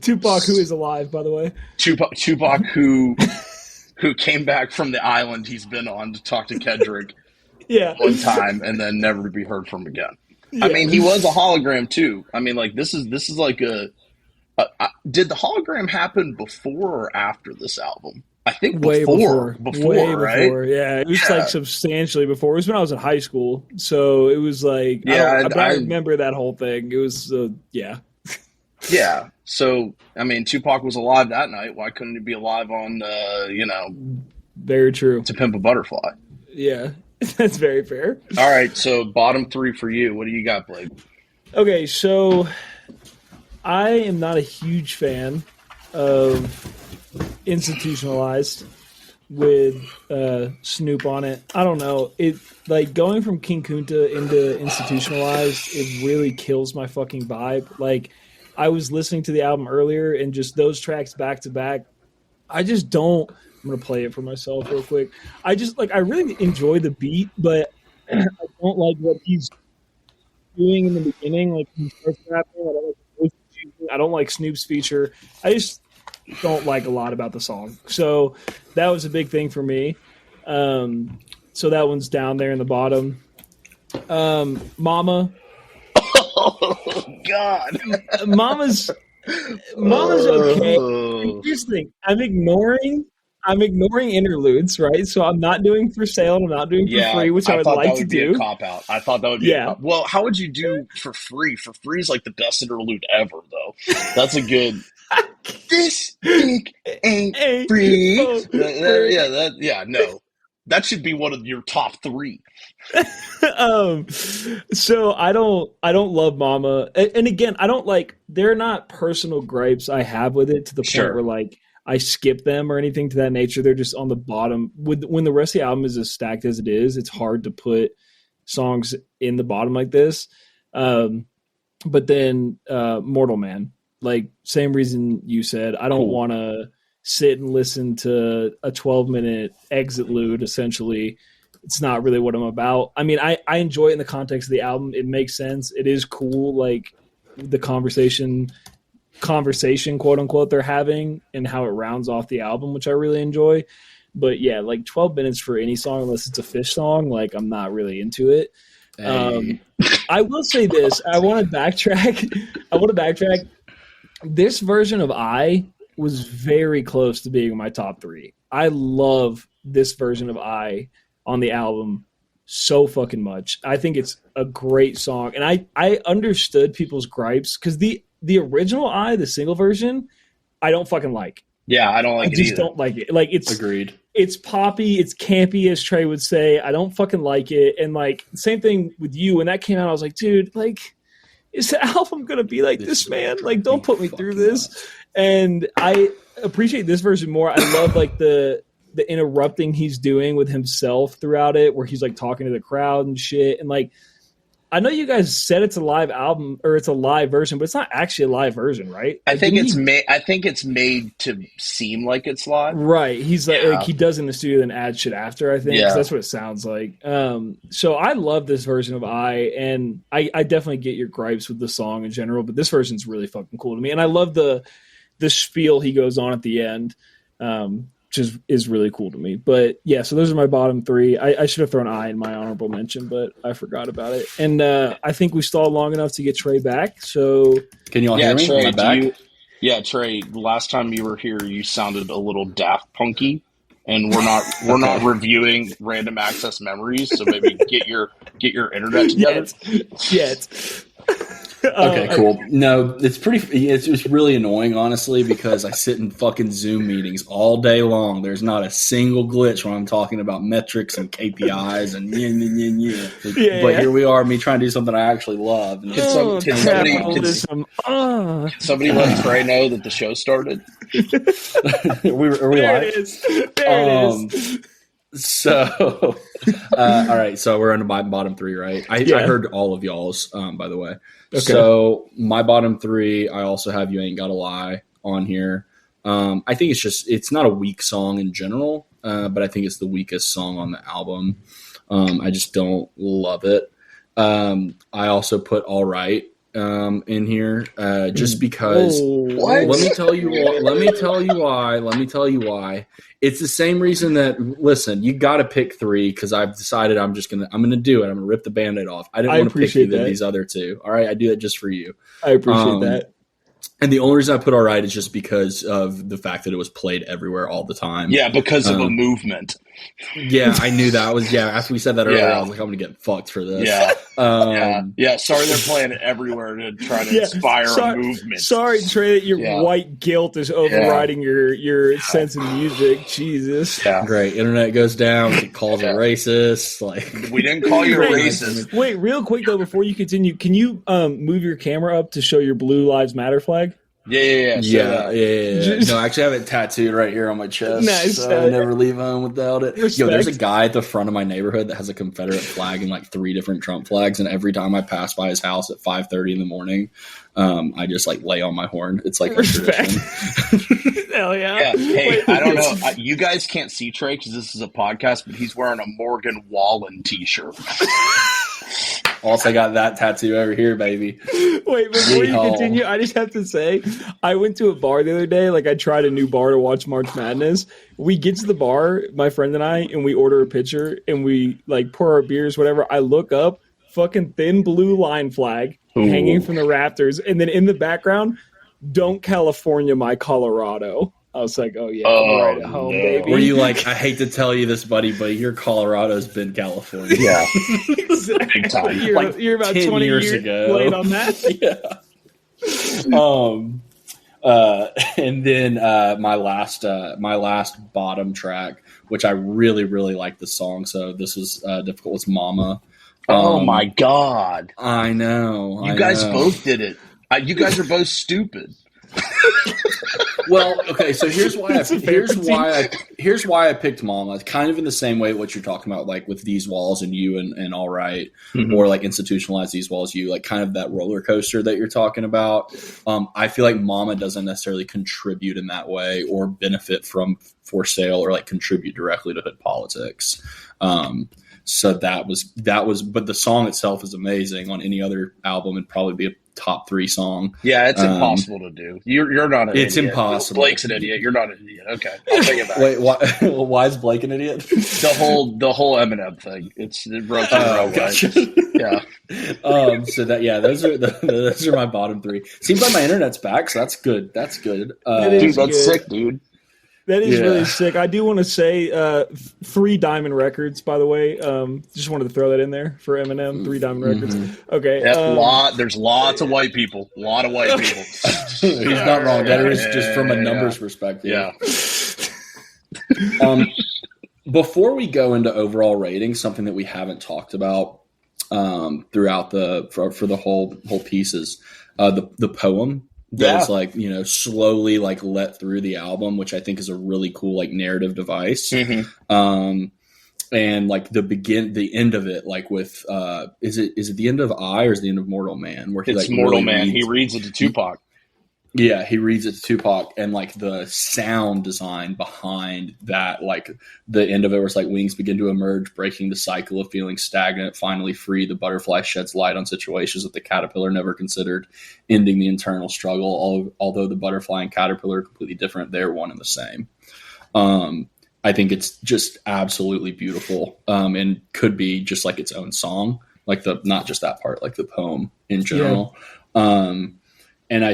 Tupac, who is alive, by the way. Tupac who came back from the island he's been on to talk to Kendrick one time and then never to be heard from again. Yeah. I mean, he was a hologram too. I mean, like this is like did the hologram happen before or after this album? I think before, right? Before, yeah. It was like substantially before. It was when I was in high school, so it was like I remember that whole thing. It was yeah. Yeah. So I mean, Tupac was alive that night. Why couldn't he be alive on Very true. To Pimp a Butterfly? Yeah, that's very fair. All right, so bottom three for you. What do you got, Blake? Okay, so I am not a huge fan of Institutionalized with Snoop on it. I don't know. It like going from King Kunta into Institutionalized, it really kills my fucking vibe. Like, I was listening to the album earlier and just those tracks back to back, I just don't. I'm going to play it for myself real quick. I really enjoy the beat, but I don't like what he's doing in the beginning. Like, when he starts rapping, I don't like Snoop's feature. I just don't like a lot about the song. So that was a big thing for me. So that one's down there in the bottom. Mama. Oh, God. Mama's okay. Here's the thing. I'm ignoring interludes, right? So I'm not doing for sale and I'm not doing for free, which I would like to do. A cop out. I thought that would be a cop. Well, how would you do for free? For free is like the best interlude ever, though. That's a good. This dick ain't free. No. That should be one of your top three. So I don't love Mama, and again, I don't like. They're not personal gripes I have with it to the point where like I skip them or anything to that nature. They're just on the bottom. When the rest of the album is as stacked as it is, it's hard to put songs in the bottom like this. But then Mortal Man, like same reason you said. I don't want to sit and listen to a 12-minute exitlude, essentially. It's not really what I'm about. I mean, I enjoy it in the context of the album. It makes sense. It is cool, like the conversation quote unquote they're having and how it rounds off the album, which I really enjoy. But yeah, like 12 minutes for any song, unless it's a Fish song, like I'm not really into it. Hey. I will say this. I want to backtrack. This version of I was very close to being in my top three. I love this version of I on the album so fucking much. I think it's a great song. And I understood people's gripes because the original I, the single version, I don't fucking like. Yeah, I don't like I it just either. don't like it. Like Agreed. it's poppy, it's campy, as Trey would say. I don't fucking like it. And like same thing with you. When that came out, I was like, dude, like, is the album gonna be like this, man? Like, don't put me through this. Nuts. And I appreciate this version more. I love like the interrupting he's doing with himself throughout it, where he's like talking to the crowd and shit. And like, I know you guys said it's a live album or it's a live version, but it's not actually a live version, right? I think Didn't it's he- made. I think it's made to seem like it's live. Right. He's like, Yeah. like he does in the studio and adds shit after, I think. 'Cause Yeah. that's what it sounds like. So I love this version of and I definitely get your gripes with the song in general, but this version's really fucking cool to me. And I love the spiel he goes on at the end, which is really cool to me. But yeah, so those are my bottom three. I should have thrown I in my honorable mention, but I forgot about it. And I think we stalled long enough to get Trey back. So Can you all Yeah, hear me? Trey. Am I back? Trey. Last time you were here, you sounded a little Daft Punky, and we're not reviewing random access memories. So maybe get your internet together. yet. Okay, cool. No, it's really annoying, honestly, because I sit in fucking Zoom meetings all day long. There's not a single glitch when I'm talking about metrics and KPIs and But here we are, me trying to do something I actually love. And Can somebody let Trey know that the show started? are we There live? it is. There it is. So, all right. So we're on to my bottom three, right? I heard all of y'all's, by the way. Okay. So my bottom three, I also have "You Ain't Gotta Lie" on here. I think it's not a weak song in general, but I think it's the weakest song on the album. I just don't love it. I also put "All Right" in here, just because. What? Let me tell you why. It's the same reason that, listen, you got to pick three because I've decided I'm going to do it. I'm going to rip the Band-Aid off. I didn't want to pick either of these other two. All right. I do that just for you. I appreciate that. And the only reason I put "All Right" is just because of the fact that it was played everywhere all the time. Yeah, because of a movement. Yeah, I knew that. After we said that earlier, I was like, I'm going to get fucked for this. Yeah. Yeah. Sorry, they're playing it everywhere to try to inspire a movement. Sorry, Trey, that your white guilt is overriding your sense of music. Jesus. Yeah. Great. Internet goes down. It calls it racist. Like, we didn't call you a racist. Wait, real quick though, before you continue, can you move your camera up to show your Blue Lives Matter flag? Yeah. No, I actually have it tattooed right here on my chest. Nice. So I never leave home without it. Respect. Yo, there's a guy at the front of my neighborhood that has a Confederate flag and like 3 different Trump flags, and every time I pass by his house at 5:30 in the morning, I just like lay on my horn. It's like a tradition. Hell yeah. Hey, I don't know. You guys can't see Trey because this is a podcast, but he's wearing a Morgan Wallen t-shirt. Also, I got that tattoo over here, baby. Wait, before you continue, I just have to say, I went to a bar the other day. Like, I tried a new bar to watch March Madness. We get to the bar, my friend and I, and we order a pitcher, and we, like, pour our beers, whatever. I look up, fucking thin blue line flag hanging from the rafters, and then in the background, "Don't California my Colorado." I was like, oh, yeah, I'm right at home, baby. Were you like, I hate to tell you this, buddy, but your Colorado's been California. Yeah. Exactly. Big time. You're about 10 20 years ago. late on that. And then my last bottom track, which I really, really like the song, so this was difficult, was "Mama." Oh my God. I know. You guys both did it. You guys are both stupid. Well, okay, so here's why I picked "Mama." It's kind of in the same way what you're talking about, like with "These Walls" and "You" and "All Right," or like "Institutionalized," "These Walls," "You," like kind of that roller coaster that you're talking about. I feel like "Mama" doesn't necessarily contribute in that way or benefit from "For Sale" or like contribute directly to hood politics. So that was, but the song itself is amazing. On any other album, it'd probably be a top 3 song. Yeah, it's impossible to do. You're not an idiot. It's impossible. Blake's an idiot. You're not an idiot. Okay, I'll take it back. Wait, why is Blake an idiot? The whole Eminem thing. It broke the gotcha. Yeah. So those are my bottom 3. Seems like my internet's back, so that's good. That's good. Dude, that's sick, dude. That is Yeah. really sick. I do want to say 3 Diamond Records, by the way. Just wanted to throw that in there for Eminem. 3 Diamond Records. Okay. There's lots of white people. A lot of white people. He's not wrong. That is just from a numbers perspective. Yeah. Before we go into overall ratings, something that we haven't talked about throughout for the whole piece is the poem that is like, slowly like let through the album, which I think is a really cool like narrative device. Mm-hmm. And like the end of it, like with is it the end of I or is it the end of Mortal Man? Where It's like Mortal really Man. He reads it to Tupac. Yeah, he reads it to Tupac, and like the sound design behind that, like the end of it was like wings begin to emerge, breaking the cycle of feeling stagnant, finally free. The butterfly sheds light on situations that the caterpillar never considered, ending the internal struggle. Although the butterfly and caterpillar are completely different, they're one and the same. I think it's just absolutely beautiful, and could be just like its own song, like not just that part, like the poem in general. Yeah. And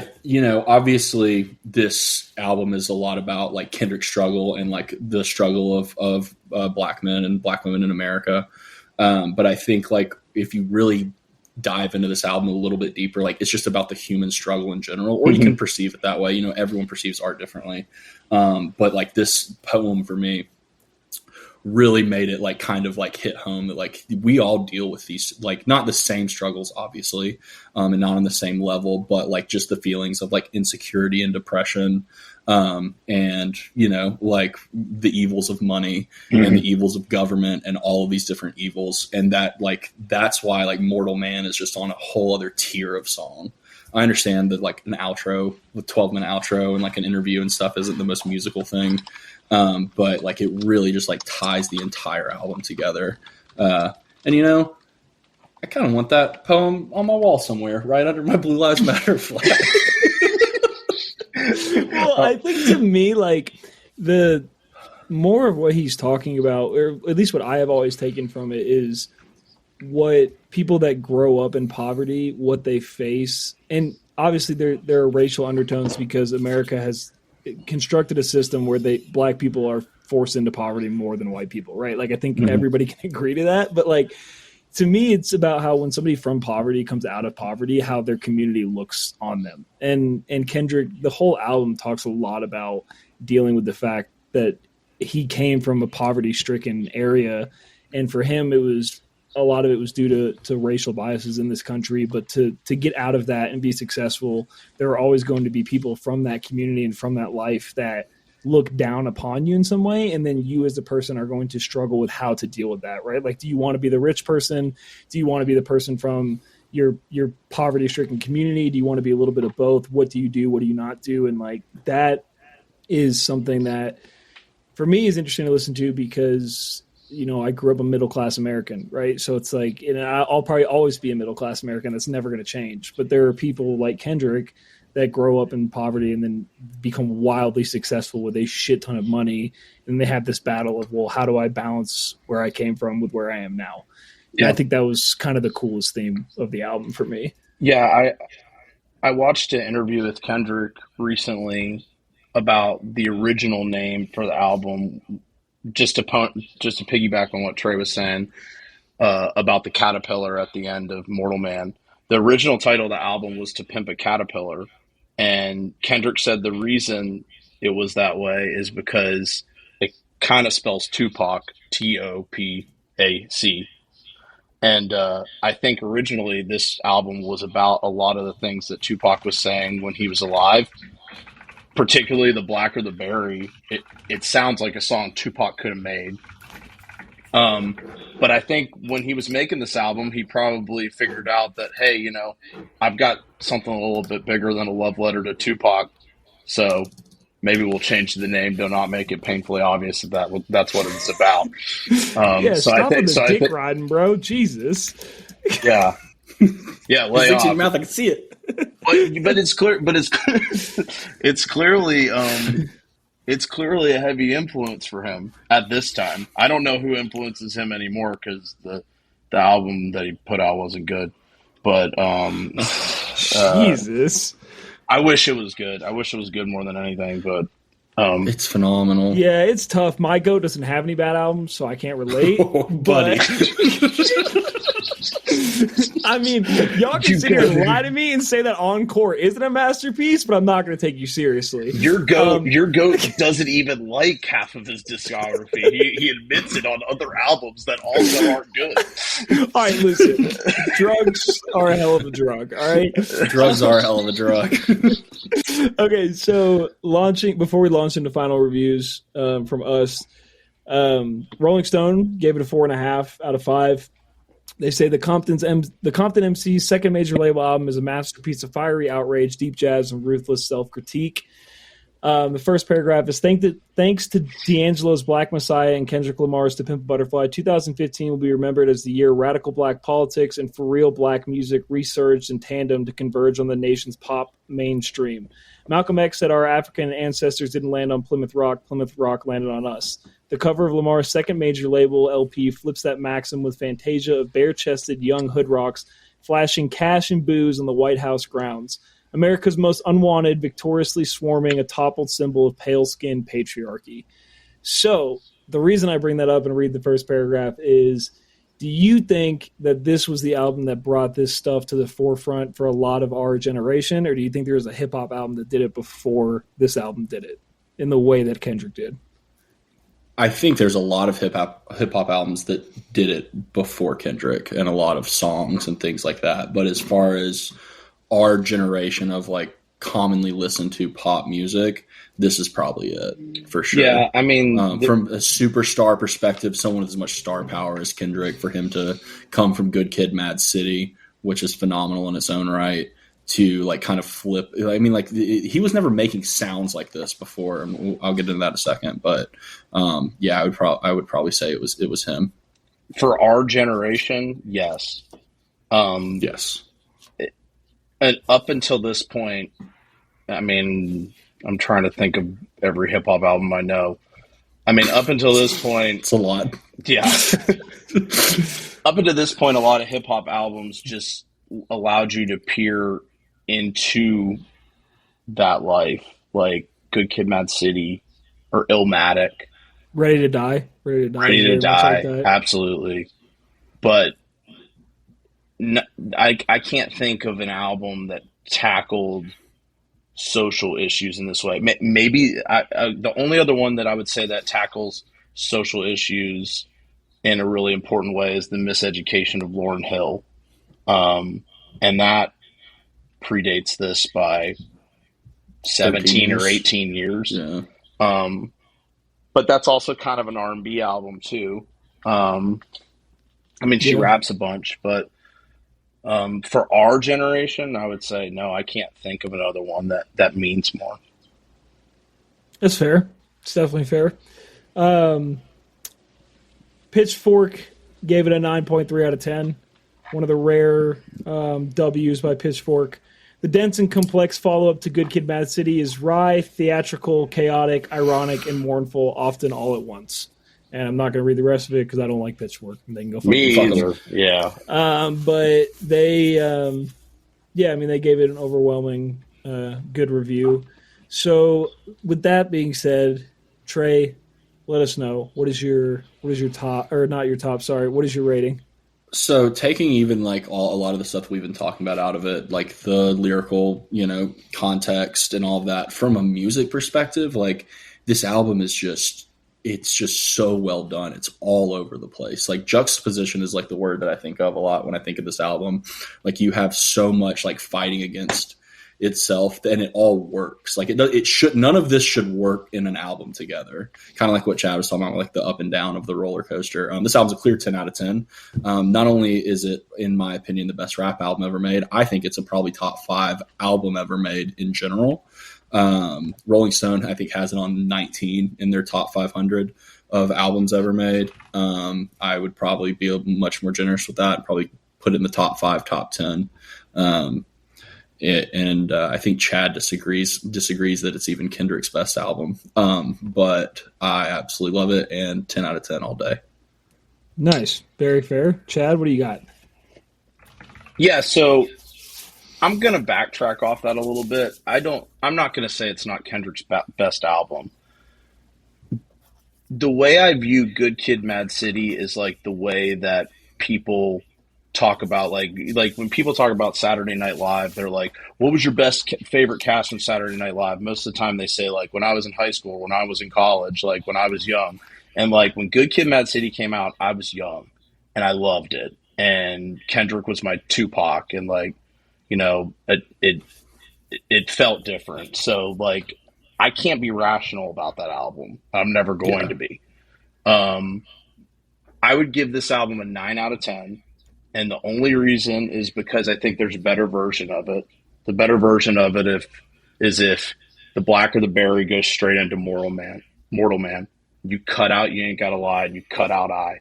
obviously this album is a lot about like Kendrick's struggle and like the struggle of black men and black women in America. But I think like if you really dive into this album a little bit deeper, like it's just about the human struggle in general, or you can perceive it that way. Everyone perceives art differently. But like this poem for me really made it like kind of like hit home that like we all deal with these, like not the same struggles obviously, and not on the same level, but like just the feelings of like insecurity and depression, and like the evils of money and the evils of government and all of these different evils. And that's why like Mortal Man is just on a whole other tier of song. I understand that like an outro with 12-minute outro and like an interview and stuff isn't the most musical thing. But like it really just like ties the entire album together. And I kind of want that poem on my wall somewhere, right under my Blue Lives Matter flag. Well, I think to me, like the more of what he's talking about, or at least what I have always taken from it, is what people that grow up in poverty, what they face. And obviously there are racial undertones because America has constructed a system where black people are forced into poverty more than white people, right? Like I think everybody can agree to that. But like to me, it's about how when somebody from poverty comes out of poverty, how their community looks on them. And Kendrick, the whole album talks a lot about dealing with the fact that he came from a poverty-stricken area, and for him, a lot of it was due to racial biases in this country. But to get out of that and be successful, there are always going to be people from that community and from that life that look down upon you in some way. And then you as a person are going to struggle with how to deal with that, right? Like, do you want to be the rich person? Do you want to be the person from your poverty-stricken community? Do you want to be a little bit of both? What do you do? What do you not do? And like, that is something that for me is interesting to listen to because I grew up a middle-class American, right? So it's like, and I'll probably always be a middle-class American. That's never going to change. But there are people like Kendrick that grow up in poverty and then become wildly successful with a shit ton of money. And they have this battle of, well, how do I balance where I came from with where I am now? Yeah. And I think that was kind of the coolest theme of the album for me. Yeah, I watched an interview with Kendrick recently about the original name for the album, just to piggyback on what Trey was saying about the caterpillar at the end of Mortal Man. The original title of the album was To Pimp a Caterpillar, and Kendrick said the reason it was that way is because it kind of spells Tupac, T-O-P-A-C. And I think originally this album was about a lot of the things that Tupac was saying when he was alive, particularly The Blacker the Berry. It sounds like a song Tupac could have made. But I think when he was making this album, he probably figured out that, hey, I've got something a little bit bigger than a love letter to Tupac. So maybe we'll change the name to not make it painfully obvious that that's what it's about. Stop with the dick riding, bro. Jesus. Yeah. Yeah. Lay off. In your mouth, I can see it. But it's clear. But it's clearly a heavy influence for him at this time. I don't know who influences him anymore because the album that he put out wasn't good. But Jesus, I wish it was good. I wish it was good more than anything. But It's phenomenal. Yeah, it's tough. My goat doesn't have any bad albums, so I can't relate. Buddy. I mean, y'all can sit here and lie to me and say that Encore isn't a masterpiece, but I'm not going to take you seriously. Your goat doesn't even like half of his discography. He admits it on other albums that also aren't good. All right, listen. Drugs are a hell of a drug, all right? Drugs are a hell of a drug. Okay, so before we launch into final reviews from us, Rolling Stone gave it a 4.5 out of 5. They say the Compton MC's second major label album is a masterpiece of fiery outrage, deep jazz, and ruthless self-critique. The first paragraph is thanks to D'Angelo's Black Messiah and Kendrick Lamar's To Pimp a Butterfly, 2015 will be remembered as the year radical black politics and for real black music resurged in tandem to converge on the nation's pop mainstream. Malcolm X said our African ancestors didn't land on Plymouth Rock landed on us. The cover of Lamar's second major label LP flips that maxim with Fantasia of bare-chested young hood rocks flashing cash and booze on the White House grounds. America's most unwanted, victoriously swarming a toppled symbol of pale-skinned patriarchy. So the reason I bring that up and read the first paragraph is, do you think that this was the album that brought this stuff to the forefront for a lot of our generation, or do you think there was a hip-hop album that did it before this album did it in the way that Kendrick did? I think there's a lot of hip hop albums that did it before Kendrick and a lot of songs and things like that. But as far as our generation of like commonly listened to pop music, this is probably it for sure. Yeah, I mean, from a superstar perspective, someone with as much star power as Kendrick, for him to come from Good Kid, Mad City, which is phenomenal in its own right, to like kind of flip. I mean, like he was never making sounds like this before. And I'll get into that in a second, but yeah, I would probably say it was him for our generation. Yes. Yes. And up until this point, I mean, I'm trying to think of every hip hop album I know. I mean, up until this point, it's a lot. Yeah. Up until this point, a lot of hip hop albums just allowed you to peer into that life, like Good Kid, Mad City, or Illmatic. Ready to Die. Ready to Die. Like absolutely. But I can't think of an album that tackled social issues in this way. Maybe the only other one that I would say that tackles social issues in a really important way is The Miseducation of Lauryn Hill. And that predates this by 17 or 18 years. Yeah. But that's also kind of an R&B album too. I mean, she raps a bunch, but for our generation, I would say, no, I can't think of another one that means more. That's fair. It's definitely fair. Pitchfork gave it a 9.3 out of 10. One of the rare W's by Pitchfork. The dense and complex follow-up to Good Kid, Mad City is wry, theatrical, chaotic, ironic, and mournful, often all at once. And I'm not going to read the rest of it because I don't like Pitchfork. They can go fuck themselves. Yeah. But they, I mean, they gave it an overwhelming good review. So with that being said, Trey, let us know, what is your top, or not your top, sorry, what is your rating? So taking even like a lot of the stuff that we've been talking about out of it, like the lyrical, context and all of that, from a music perspective, like this album is it's just so well done. It's all over the place. Like juxtaposition is like the word that I think of a lot when I think of this album. Like you have so much like fighting against itself, and it all works. Like none of this should work in an album together. Kind of like what Chad was talking about, like the up and down of the roller coaster. This album's a clear 10 out of 10. Not only is it, in my opinion, the best rap album ever made, I think it's a probably top 5 album ever made in general. Rolling Stone, I think, has it on 19 in their top 500 of albums ever made. I would probably be much more generous with that and probably put it in the top 5, top 10. I think Chad disagrees that it's even Kendrick's best album. But I absolutely love it, and 10 out of 10 all day. Nice. Very fair. Chad, what do you got? Yeah, so I'm going to backtrack off that a little bit. I'm not going to say it's not Kendrick's best album. the way I view Good Kid, Mad City is like the way that people talk about like when people talk about Saturday Night Live, they're like, "What was your favorite cast from Saturday Night Live?" Most of the time, they say like when I was in high school, when I was in college, like when I was young. And like when Good Kid, Mad City came out, I was young, and I loved it. And Kendrick was my Tupac, and like it felt different. So like I can't be rational about that album. I'm never going to be. Um, I would give this album a 9 out of 10, and the only reason is because I think there's a better version of it. The better version of it if the Black or the Berry goes straight into Mortal Man. You cut out You Ain't Gotta Lie, and you cut out I,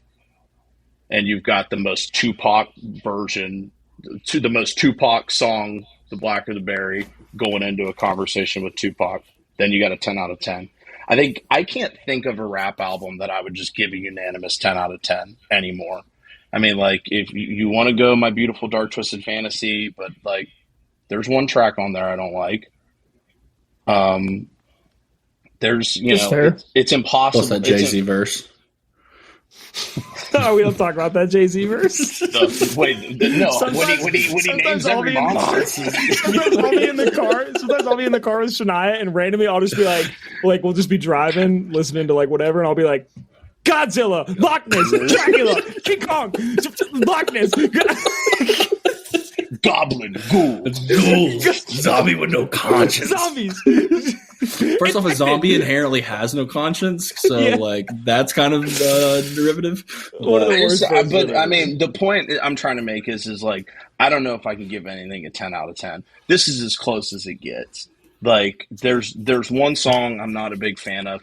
and you've got the most Tupac version to the most Tupac song, the Black or the Berry, going into a conversation with Tupac. Then you got a 10 out of 10. I can't think of a rap album that I would just give a unanimous 10 out of 10 anymore. I mean, like if you want to go My Beautiful Dark Twisted Fantasy, but like there's one track on there I don't like. There's it's impossible. What's that Jay-Z verse? No, we don't talk about that Jay-Z verse. Wait, no. When he names every monster. Sometimes I'll be in the car. Sometimes I'll be in the car with Shania, and randomly I'll just be like we'll just be driving, listening to like whatever, and I'll be like, Godzilla, Loch Ness, Dracula, King Kong, Loch Ness, Goblin, Ghoul, Zombie with no conscience. Zombies. First off, a zombie inherently has no conscience, so like that's kind of derivative. But I mean, the point I'm trying to make is like I don't know if I can give anything a 10 out of 10. This is as close as it gets. Like there's one song I'm not a big fan of.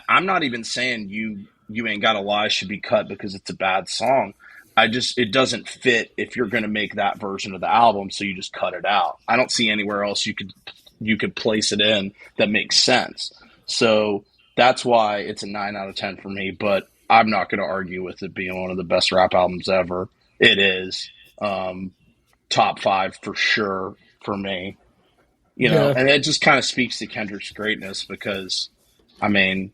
I'm not even saying You Ain't Gotta Lie should be cut because it's a bad song. It doesn't fit if you're going to make that version of the album, so you just cut it out. I don't see anywhere else you could place it in that makes sense. So that's why it's a 9 out of 10 for me, but I'm not going to argue with it being one of the best rap albums ever. It is top 5 for sure for me. And it just kind of speaks to Kendrick's greatness because, I mean,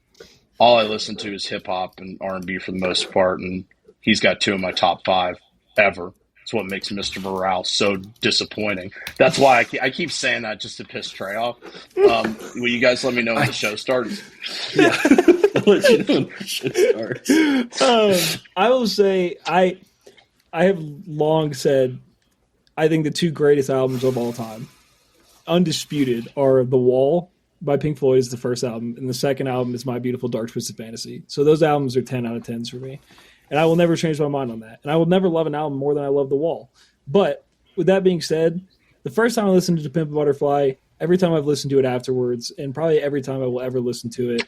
all I listen to is hip hop and R&B for the most part, and he's got 2 of my top 5 ever. It's what makes Mr. Morale so disappointing. That's why I keep saying that just to piss Trey off. Will you guys let me know when the show starts? Yeah, I'll let you know when the show starts. I will say I have long said I think the 2 greatest albums of all time, undisputed, are The Wall by Pink Floyd is the first album, and the second album is My Beautiful Dark Twisted Fantasy. So those albums are 10 out of 10s for me. And I will never change my mind on that. And I will never love an album more than I love The Wall. But with that being said, the first time I listened to Pimp A Butterfly, every time I've listened to it afterwards, and probably every time I will ever listen to it,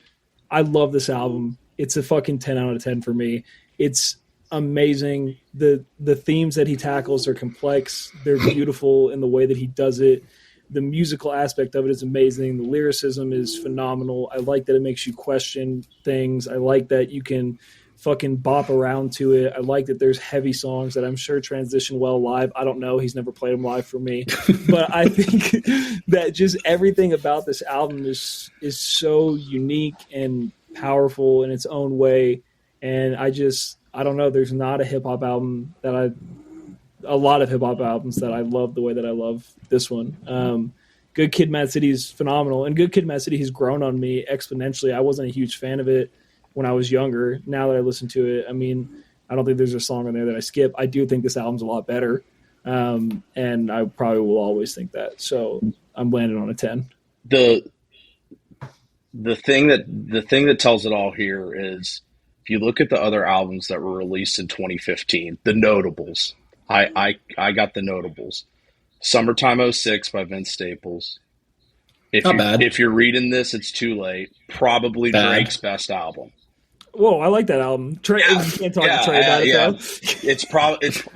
I love this album. It's a fucking 10 out of 10 for me. It's amazing. The themes that he tackles are complex. They're beautiful in the way that he does it. The musical aspect of it is amazing. The lyricism is phenomenal. I like that it makes you question things. I like that you can fucking bop around to it. I like that there's heavy songs that I'm sure transition well live. I don't know. He's never played them live for me. But I think that just everything about this album is so unique and powerful in its own way. And I don't know. There's not a hip-hop album a lot of hip-hop albums that I love the way that I love this one. Good Kid, Mad City is phenomenal. And Good Kid, Mad City has grown on me exponentially. I wasn't a huge fan of it when I was younger. Now that I listen to it, I mean, I don't think there's a song on there that I skip. I do think this album's a lot better, and I probably will always think that. So I'm landing on a 10. The thing that tells it all here is if you look at the other albums that were released in 2015, the notables. I got the notables. Summertime '06 by Vince Staples. If you're reading this, it's too late. Probably Drake's best album. Whoa, I like that album. Trey, you can't talk to Trey about it though.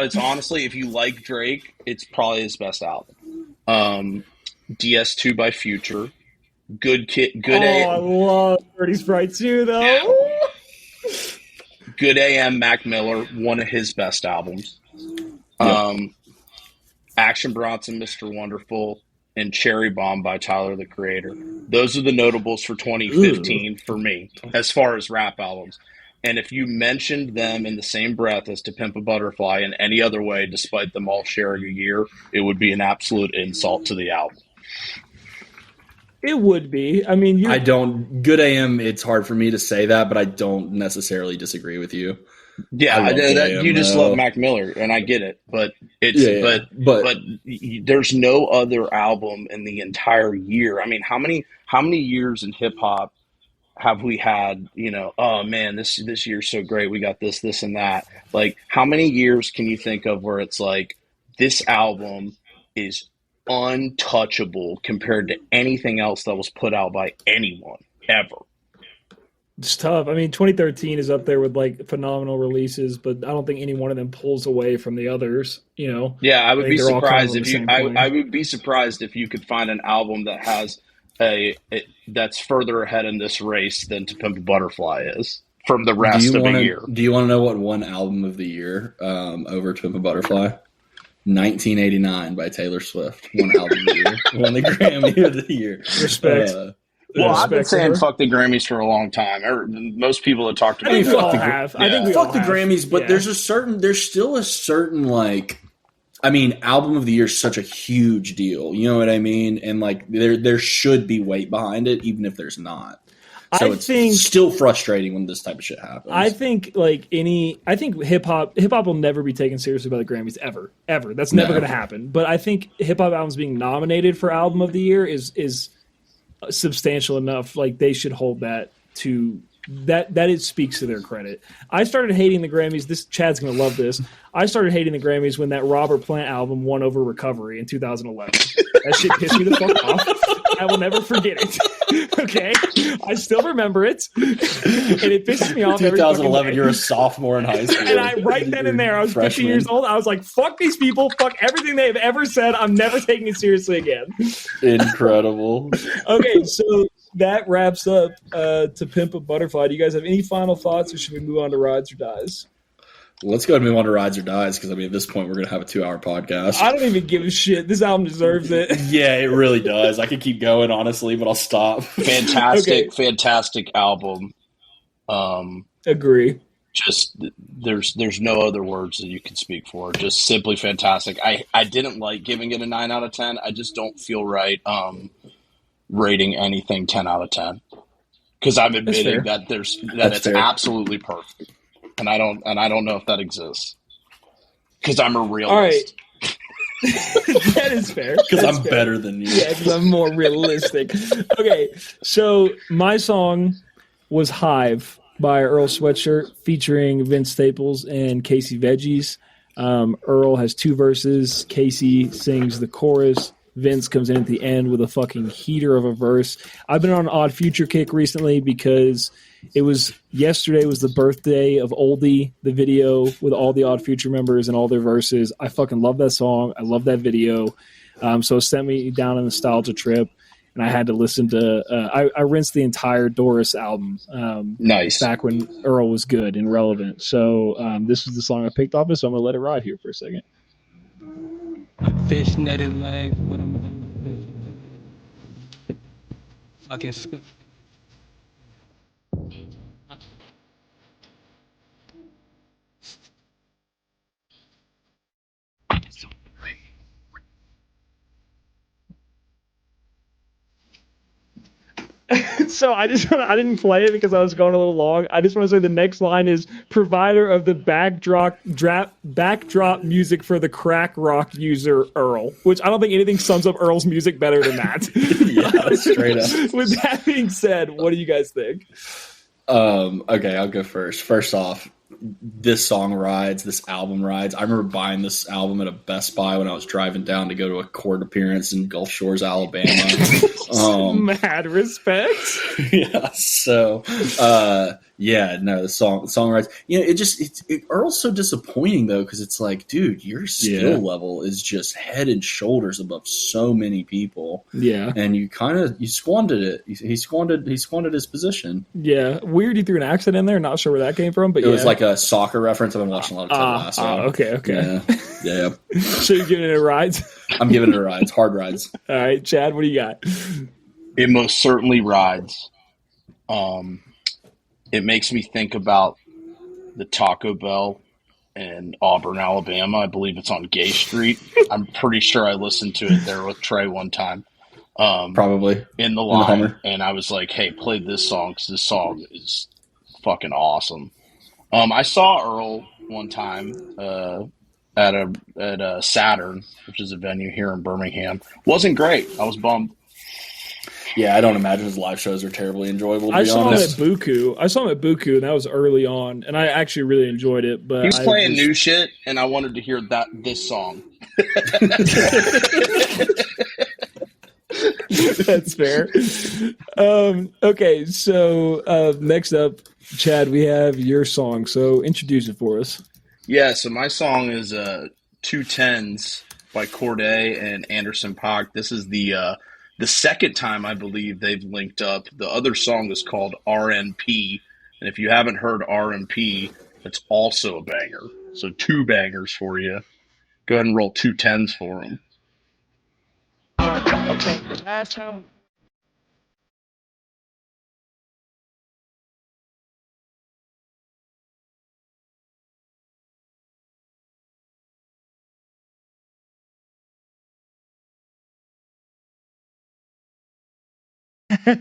It's honestly, if you like Drake, it's probably his best album. DS2 by Future. I love Dirty Sprite 2 though. Yeah. Good AM, Mac Miller, one of his best albums. Action Bronson, Mr. Wonderful. and Cherry Bomb by Tyler, the Creator. Those are the notables for 2015 for me, as far as rap albums. And if you mentioned them in the same breath as To Pimp a Butterfly in any other way, despite them all sharing a year, it would be an absolute insult to the album. It would be. I mean, I don't. Good AM. It's hard for me to say that, but I don't necessarily disagree with you. Yeah, you just love Mac Miller, and I get it, but it's but there's no other album in the entire year. I mean, how many years in hip hop have we had? You know, oh man, this year's so great. We got this, and that. Like, how many years can you think of where it's like this album is untouchable compared to anything else that was put out by anyone ever? It's tough. I mean, 2013 is up there with like phenomenal releases, but I don't think any one of them pulls away from the others. You know? Yeah, I would be surprised if you. I would be surprised if you could find an album that has that's further ahead in this race than To Pimp a Butterfly is from the rest of the year. Do you want to know what won album of the year over To Pimp a Butterfly? 1989 by Taylor Swift. One album of the year. Won the Grammy of the year. Respect. Well, I've been saying fuck the Grammys for a long time. Most people that talk to me, I think we all have. I think fuck the Grammys, but there's still a certain like, I mean, album of the year is such a huge deal. You know what I mean? And like, there should be weight behind it, even if there's not. So it's still frustrating when this type of shit happens. I think hip hop will never be taken seriously by the Grammys ever. That's never going to happen. But I think hip hop albums being nominated for album of the year is substantial enough. Like, they should hold that to that it speaks to their credit. I started hating the Grammys. Chad's gonna love this. I started hating the Grammys when that Robert Plant album won over Recovery in 2011. That shit pissed me the fuck off. I will never forget it. Okay, I still remember it, and it pisses me off. 2011, you're a sophomore in high school, and right then and there, I was 15 years old. I was like, "Fuck these people! Fuck everything they've ever said! I'm never taking it seriously again." Incredible. Okay, so that wraps up To Pimp a Butterfly. Do you guys have any final thoughts, or should we move on to Rides or Dies? Let's go ahead and move on to Rides or Dies, because I mean, at this point, we're going to have a 2-hour podcast. I don't even give a shit. This album deserves it. Yeah, it really does. I could keep going, honestly, but I'll stop. Fantastic album. Agree. Just there's no other words that you can speak for. Just simply fantastic. I didn't like giving it a 9 out of 10. I just don't feel right rating anything 10 out of 10, because I'm admitting that it's fair. Absolutely perfect. And I don't know if that exists, because I'm a realist. All right. That is fair. Because I'm better than you. Yeah, because I'm more realistic. Okay, so my song was Hive by Earl Sweatshirt, featuring Vince Staples and Casey Veggies. Earl has 2 verses. Casey sings the chorus. Vince comes in at the end with a fucking heater of a verse. I've been on an Odd Future kick recently because yesterday was the birthday of Oldie, the video with all the Odd Future members and all their verses. I fucking love that song. I love that video. So it sent me down a nostalgia trip, and I had to listen to I rinsed the entire Doris album. Nice. Back when Earl was good and relevant. So this was the song I picked off of, so I'm going to let it ride here for a second. Fish netted legs with a fucking scoop. So I didn't play it because I was going a little long. I just want to say the next line is provider of the backdrop music for the crack rock user Earl, which I don't think anything sums up Earl's music better than that. Yeah, straight up. With that being said, what do you guys think? Okay, I'll go first. First off, this album rides. I remember buying this album at a Best Buy when I was driving down to go to a court appearance in Gulf Shores, Alabama. Mad respect. Yeah. So, the song rides. You know, Earl's so disappointing though, because it's like, dude, your skill level is just head and shoulders above so many people. Yeah. And you squandered it. He squandered his position. Yeah. Weird. You threw an accent in there. Not sure where that came from, but it was like a soccer reference. I've been watching a lot of Ted Lasso. Okay. Yeah. So you're giving it a ride? I'm giving it a ride. It's hard rides. All right, Chad, what do you got? It most certainly rides. It makes me think about the Taco Bell in Auburn, Alabama. I believe it's on Gay Street. I'm pretty sure I listened to it there with Trey one time. Probably in the line, Hummer. and I was like, "Hey, play this song because this song is fucking awesome." I saw Earl one time at a Saturn, which is a venue here in Birmingham. Wasn't great. I was bummed. Yeah, I don't imagine his live shows are terribly enjoyable. To I be saw honest. him at Buku. And that was early on, and I actually really enjoyed it. But He was playing new shit, and I wanted to hear this song. That's fair. Okay, so next up, Chad, we have your song. So introduce it for us. Yeah, so my song is Two Tens by Corday and Anderson .Paak. This is the second time I believe they've linked up. The other song is called RNP, and if you haven't heard RNP, it's also a banger. So 2 bangers for you. Go ahead and roll 2 tens for them. Okay. Last time.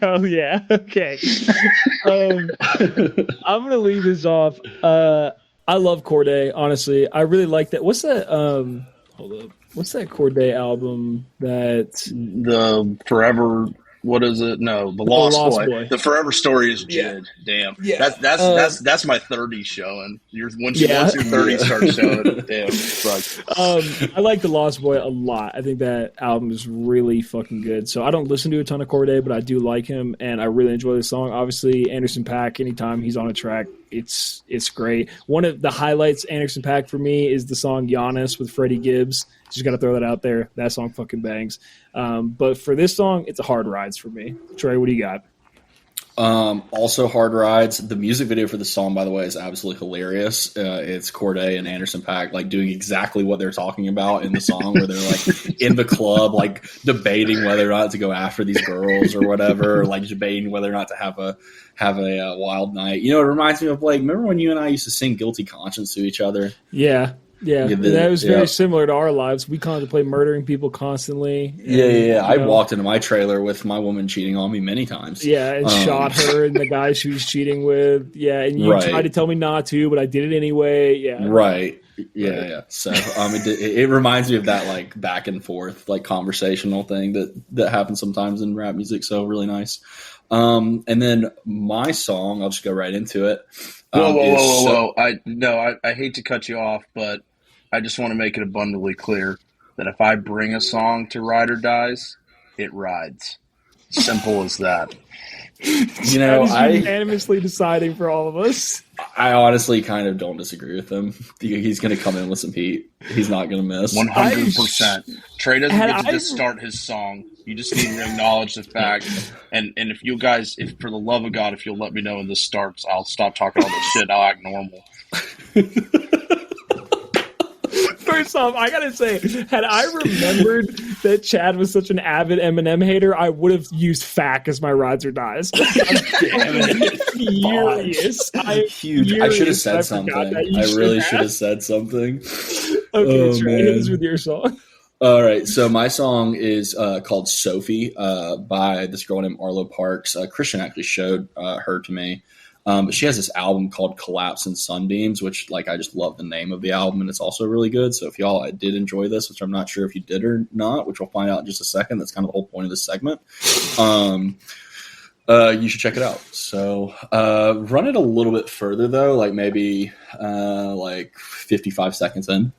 Oh yeah. Okay. I'm gonna leave this off. I love Corday. Honestly, I really like that. What's that? Hold up. What's that Corday album that? The Forever, what is it? No, the Lost Boy. The Forever Story is Jid. Damn. Yeah. That's my 30s showing. Once your 30s start showing, damn. Fuck. I like the Lost Boy a lot. I think that album is really fucking good. So I don't listen to a ton of Corday, but I do like him, and I really enjoy this song. Obviously, Anderson .Paak, anytime he's on a track, it's great. One of the highlights, Anderson .Paak, for me is the song Giannis with Freddie Gibbs. Just got to throw that out there. That song fucking bangs. But for this song, it's a hard rides for me. Trey, what do you got? Also hard rides. The music video for the song, by the way, is absolutely hilarious. It's Corday and Anderson .Paak like doing exactly what they're talking about in the song, where they're like in the club, like debating whether or not to go after these girls or whatever, or like debating whether or not to have a wild night. You know, it reminds me of like, remember when you and I used to sing "Guilty Conscience" to each other? Yeah. That was very similar to our lives. We contemplate murdering people constantly. And, I walked into my trailer with my woman cheating on me many times. Yeah, and shot her and the guy she was cheating with. Yeah, and you tried to tell me not to, but I did it anyway. Yeah. Right. Yeah. So it reminds me of that like back and forth like conversational thing that happens sometimes in rap music. So really nice. And then my song, I'll just go right into it. Whoa. I hate to cut you off, but I just want to make it abundantly clear that if I bring a song to Ride or Dies, it rides. Simple as that. You know, I unanimously deciding for all of us. I honestly kind of don't disagree with him. He's going to come in with some heat. He's not going to miss. 100%. Trey doesn't get to just start his song. You just need to acknowledge the fact. And if you guys, if for the love of God, if you'll let me know when this starts, I'll stop talking all this shit. I'll act normal. First off, I gotta say, had I remembered that Chad was such an avid Eminem hater, I would have used FAC as my rides or dies. I'm furious. Huge. I should have said something. I really should have said something. Okay, Trey, hit us with your song. All right, so my song is called Sophie by this girl named Arlo Parks. Christian actually showed her to me. But she has this album called Collapse and Sunbeams, which like I just love the name of the album, and it's also really good. So if y'all did enjoy this, which I'm not sure if you did or not, which we'll find out in just a second, that's kind of the whole point of this segment. You should check it out. So run it a little bit further though, like maybe like 55 seconds in.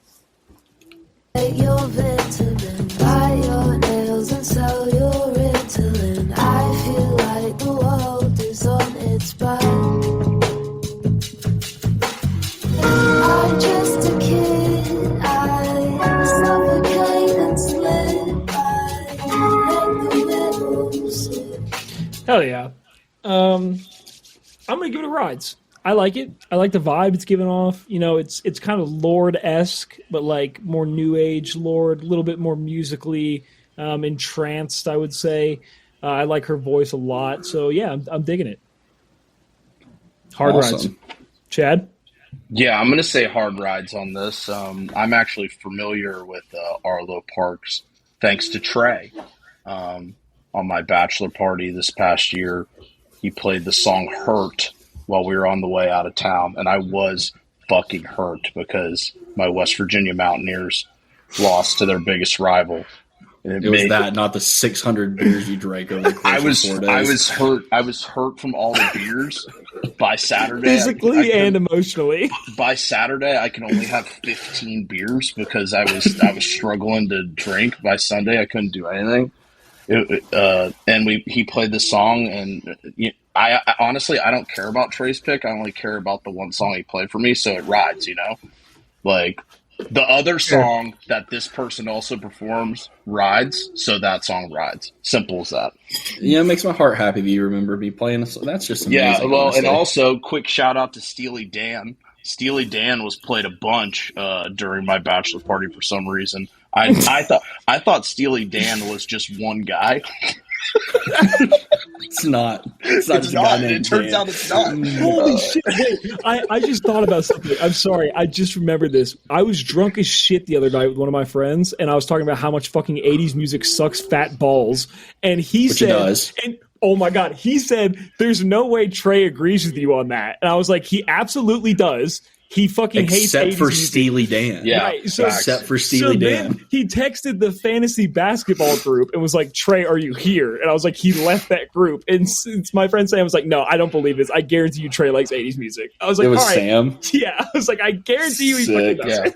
Your vitamin, buy your nails and sell your Ritalin. I feel like the world is on its back. I'm just a kid, I suffocate and slip by the middle. Hell yeah. I'm gonna give it a rides. I like it. I like the vibe it's giving off. You know, it's kind of Lorde-esque, but like more new age Lorde, a little bit more musically entranced, I would say. I like her voice a lot. So yeah, I'm digging it. Hard rides. Chad? Yeah, I'm going to say hard rides on this. I'm actually familiar with Arlo Parks thanks to Trey. On my bachelor party this past year, he played the song Hurt while we were on the way out of town, and I was fucking hurt because my West Virginia Mountaineers lost to their biggest rival. And it was that, not the 600 beers you drank over the course of 4 days. I was hurt. I was hurt from all the beers. By Saturday, physically and emotionally. By Saturday, I can only have 15 beers because I was struggling to drink. By Sunday, I couldn't do anything. He played the song, and I honestly I don't care about Trey's pick. I only care about the one song he played for me, so it rides. You know, like the other song that this person also performs rides, so that song rides. Simple as that. Yeah, it makes my heart happy that you remember me playing this. That's just amazing. Yeah, well, honestly. And also, quick shout out to Steely Dan. Steely Dan was played a bunch during my bachelor party for some reason. I thought Steely Dan was just one guy. It's not. It's not. It turns out it's not. Holy shit. Hey, I just thought about something. I'm sorry. I just remembered this. I was drunk as shit the other night with one of my friends, and I was talking about how much fucking 80s music sucks fat balls. And he said, it does. And, oh my God, he said, there's no way Trey agrees with you on that. And I was like, he absolutely does. He fucking hates 80s except for music. Steely Dan. Yeah, right. So, except for Steely Dan. Then he texted the fantasy basketball group and was like, Trey, are you here? And I was like, he left that group. And since my friend Sam was like, no, I don't believe this. I guarantee you Trey likes 80s music. I was like, It was all right. Sam. Yeah. I was like, I guarantee you he fucking does. Yeah.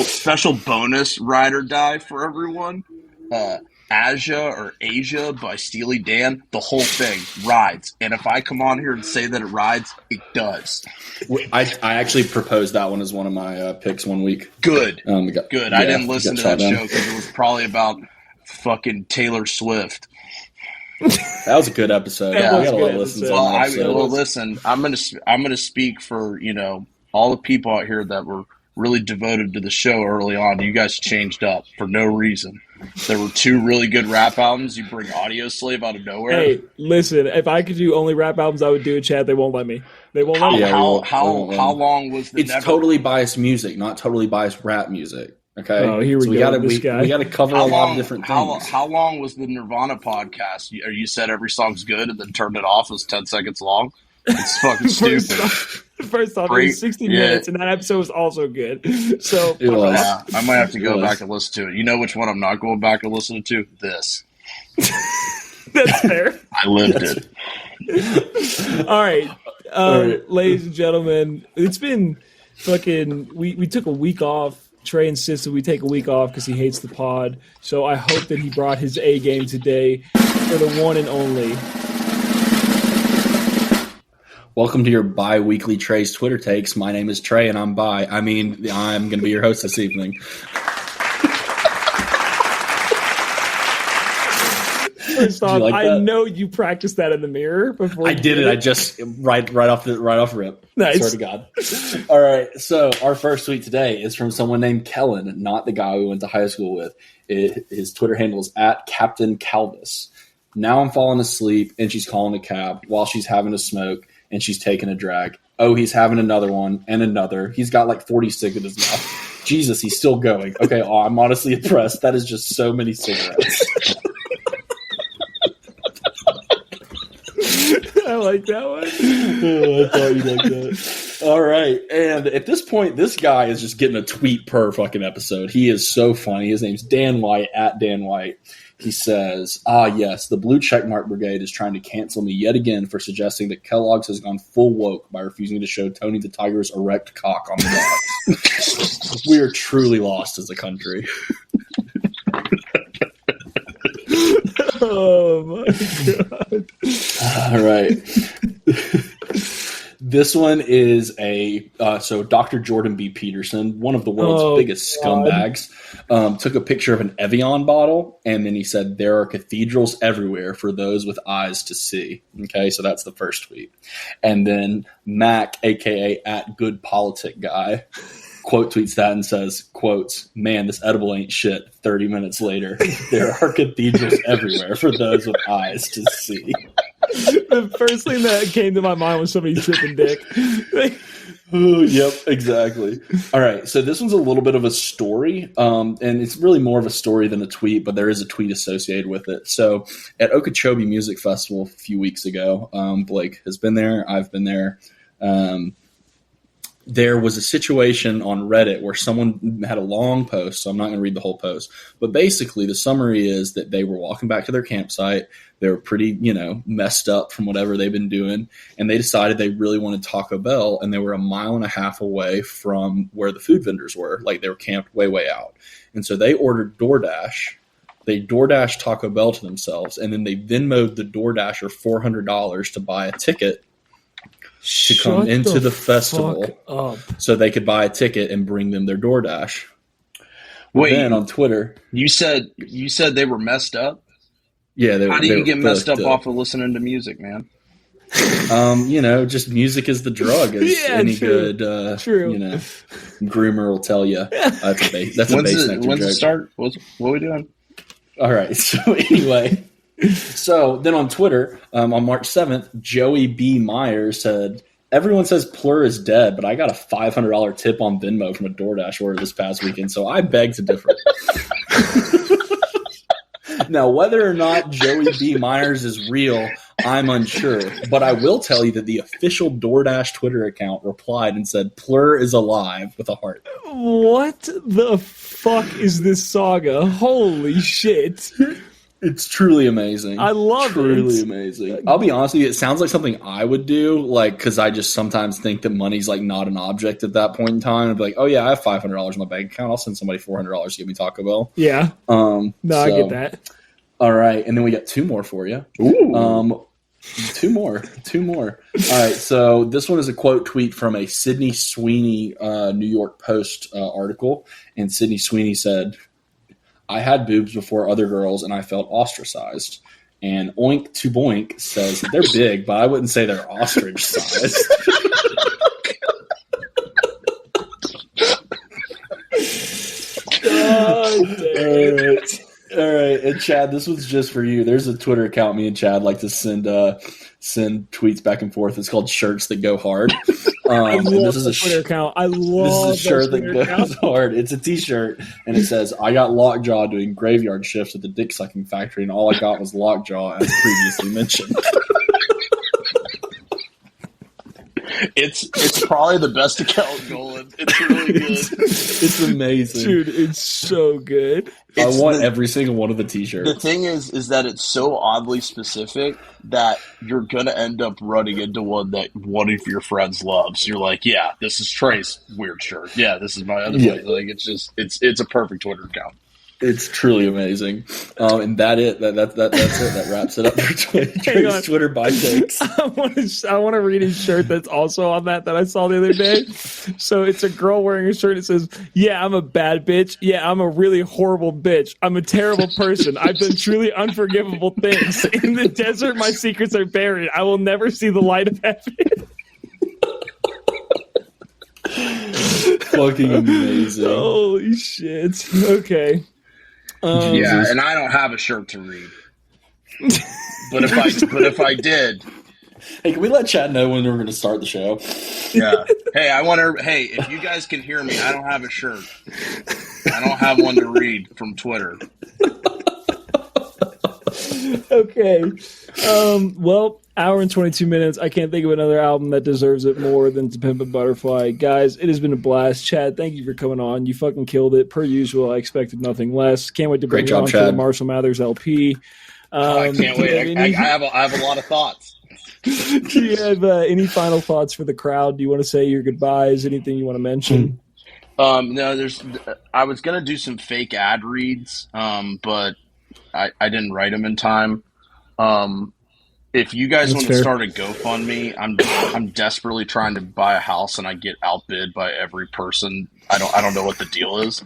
Special bonus ride or die for everyone. Asia by Steely Dan, the whole thing rides. And if I come on here and say that it rides, it does. I actually proposed that one as one of my picks one week. Good. Good. Yeah, I didn't listen to that show because it was probably about fucking Taylor Swift. That was a good episode. That was we got a good lot of listens episode. on that episode. Well, listen, I'm gonna speak for all the people out here that were really devoted to the show early on. You guys changed up for no reason. There were 2 really good rap albums. You bring Audio Slave out of nowhere. Hey, listen, if I could do only rap albums, I would do it, Chad. They won't let me. They won't let me. How long was the It's totally biased music, not totally biased rap music. Okay. Oh, here we go. We got to cover a lot of different things. How long was the Nirvana podcast? You said every song's good and then turned it off. It was 10 seconds long. It's fucking stupid. First off, it was 60 minutes, and that episode was also good. So It was. Yeah, I might have to go back and listen to it. You know which one I'm not going back and listening to? This. that's fair. I lived it. All right. Ladies and gentlemen, it's been fucking. We took a week off. Trey insisted we take a week off because he hates the pod. So I hope that he brought his A game today for the one and only. Welcome to your bi-weekly Trey's Twitter takes. My name is Trey, and I'm I'm going to be your host this evening. First off, like I that? know you practiced that in the mirror before. I did it. I just right off rip. Nice. Swear to God. All right. So our first tweet today is from someone named Kellen, not the guy we went to high school with. His Twitter handle is @Captain Calvis. Now I'm falling asleep, and she's calling a cab while she's having a smoke, and she's taking a drag. Oh, he's having another one and another. He's got like 40 cigarettes now. Jesus, he's still going. Okay, I'm honestly impressed. That is just so many cigarettes. I like that one. Oh, I thought you'd like that. All right. And at this point, this guy is just getting a tweet per fucking episode. He is so funny. His name's Dan White, @Dan White. He says, yes, the Blue Checkmark Brigade is trying to cancel me yet again for suggesting that Kellogg's has gone full woke by refusing to show Tony the Tiger's erect cock on the box. We are truly lost as a country. Oh, my God. All right. This one is so Dr. Jordan B. Peterson, one of the world's biggest scumbags, took a picture of an Evian bottle, and then he said, "There are cathedrals everywhere for those with eyes to see." Okay, so that's the first tweet. And then Mac, a.k.a. @GoodPoliticGuy, quote tweets that and says, quotes, "Man, this edible ain't shit." 30 minutes later, "There are cathedrals everywhere for those with eyes to see." The first thing that came to my mind was somebody tripping dick. Oh, yep, exactly. All right, so this one's a little bit of a story, and it's really more of a story than a tweet, but there is a tweet associated with it. So at Okeechobee Music Festival a few weeks ago, Blake has been there, I've been there. There was a situation on Reddit where someone had a long post, so I'm not going to read the whole post. But basically, the summary is that they were walking back to their campsite. They were pretty, messed up from whatever they've been doing. And they decided they really wanted Taco Bell, and they were 1.5 miles away from where the food vendors were. Like, they were camped way, way out. And so they ordered DoorDash. They DoorDashed Taco Bell to themselves, and then they Venmo'd the DoorDasher $400 to buy a ticket to come into the festival so they could buy a ticket and bring them their DoorDash. Wait, then on Twitter, you said they were messed up? Yeah, how do you get messed up off of listening to music, man? Just music is the drug, as any good groomer will tell you. That's a base When's it start? What are we doing? All right, so anyway. So then on Twitter, on March 7th, Joey B. Myers said, "Everyone says Plur is dead, but I got a $500 tip on Venmo from a DoorDash order this past weekend, so I beg to differ." Now, whether or not Joey B. Myers is real, I'm unsure, but I will tell you that the official DoorDash Twitter account replied and said, "Plur is alive," with a heart. What the fuck is this saga? Holy shit. It's truly amazing. I love it. Truly amazing. I'll be honest with you, it sounds like something I would do, because I just sometimes think that money's not an object at that point in time. I'd be like, "Oh yeah, I have $500 in my bank account. I'll send somebody $400 to get me Taco Bell." Yeah. I get that. All right, and then we got 2 more for you. Ooh. 2 more. All right, so this one is a quote tweet from a Sydney Sweeney New York Post article, and Sydney Sweeney said, "I had boobs before other girls, and I felt ostracized." And Oink to Boink says, "They're big, but I wouldn't say they're ostrich sized." God damn it. All right, and Chad, this one's just for you. There's a Twitter account me and Chad like to send tweets back and forth. It's called Shirts That Go Hard. I and love this is the a Twitter account. I love this is a shirt that Twitter goes hard. It's a T-shirt, and it says, "I got lockjaw doing graveyard shifts at the dick sucking factory, and all I got was lockjaw, as previously mentioned." It's probably the best account going. It's really good. It's amazing, dude. It's so good. I want every single one of the T-shirts. The thing is that it's so oddly specific that you're gonna end up running into one that one of your friends loves. You're like, "Yeah, this is Trey's weird shirt. Yeah, this is my other one." Like, it's a perfect Twitter account. It's truly amazing, and that's it. That wraps it up for Trey's Twitter by takes. I want to read his shirt that's also on that I saw the other day. So it's a girl wearing a shirt that says, "Yeah, I'm a bad bitch. Yeah, I'm a really horrible bitch. I'm a terrible person. I've done truly unforgivable things. In the desert, my secrets are buried. I will never see the light of heaven." Fucking amazing! Holy shit! Okay. Yeah, and I don't have a shirt to read. But if I did, hey, can we let Chad know when we're going to start the show? Yeah. Hey, if you guys can hear me, I don't have a shirt. I don't have one to read from Twitter. Okay. Well, hour and 22 minutes. I can't think of another album that deserves it more than To Pimp a Butterfly. Guys, it has been a blast. Chad, thank you for coming on. You fucking killed it. Per usual, I expected nothing less. Can't wait to bring you on for the Marshall Mathers LP. I can't wait. I have a lot of thoughts. Do you have any final thoughts for the crowd? Do you want to say your goodbyes? Anything you want to mention? No, I was going to do some fake ad reads, but I didn't write them in time. If you guys That's want to fair. start a GoFundMe, I'm desperately trying to buy a house and I get outbid by every person. I don't know what the deal is.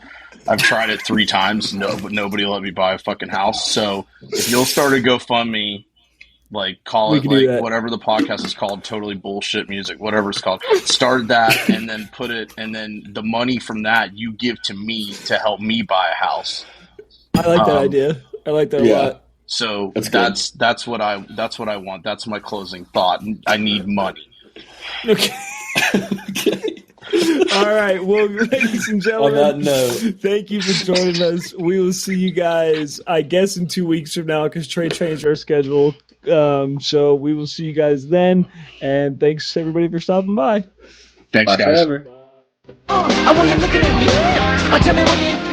I've tried it 3 times, but nobody let me buy a fucking house. So if you'll start a GoFundMe, like call We it can do like that. whatever the podcast is called, totally bullshit music, whatever it's called. Start that and then put it, and then the money from that you give to me to help me buy a house. I like that idea. I like that a lot. So That's that's what I want. That's my closing thought. I need money. Okay. All right. Well, ladies and On gentlemen, that note, thank you for joining us. We will see you guys, I guess, in 2 weeks from now because Trey changed our schedule. So we will see you guys then. And thanks, everybody, for stopping by. Thanks, bye guys. forever. I want you looking at me. Tell me what you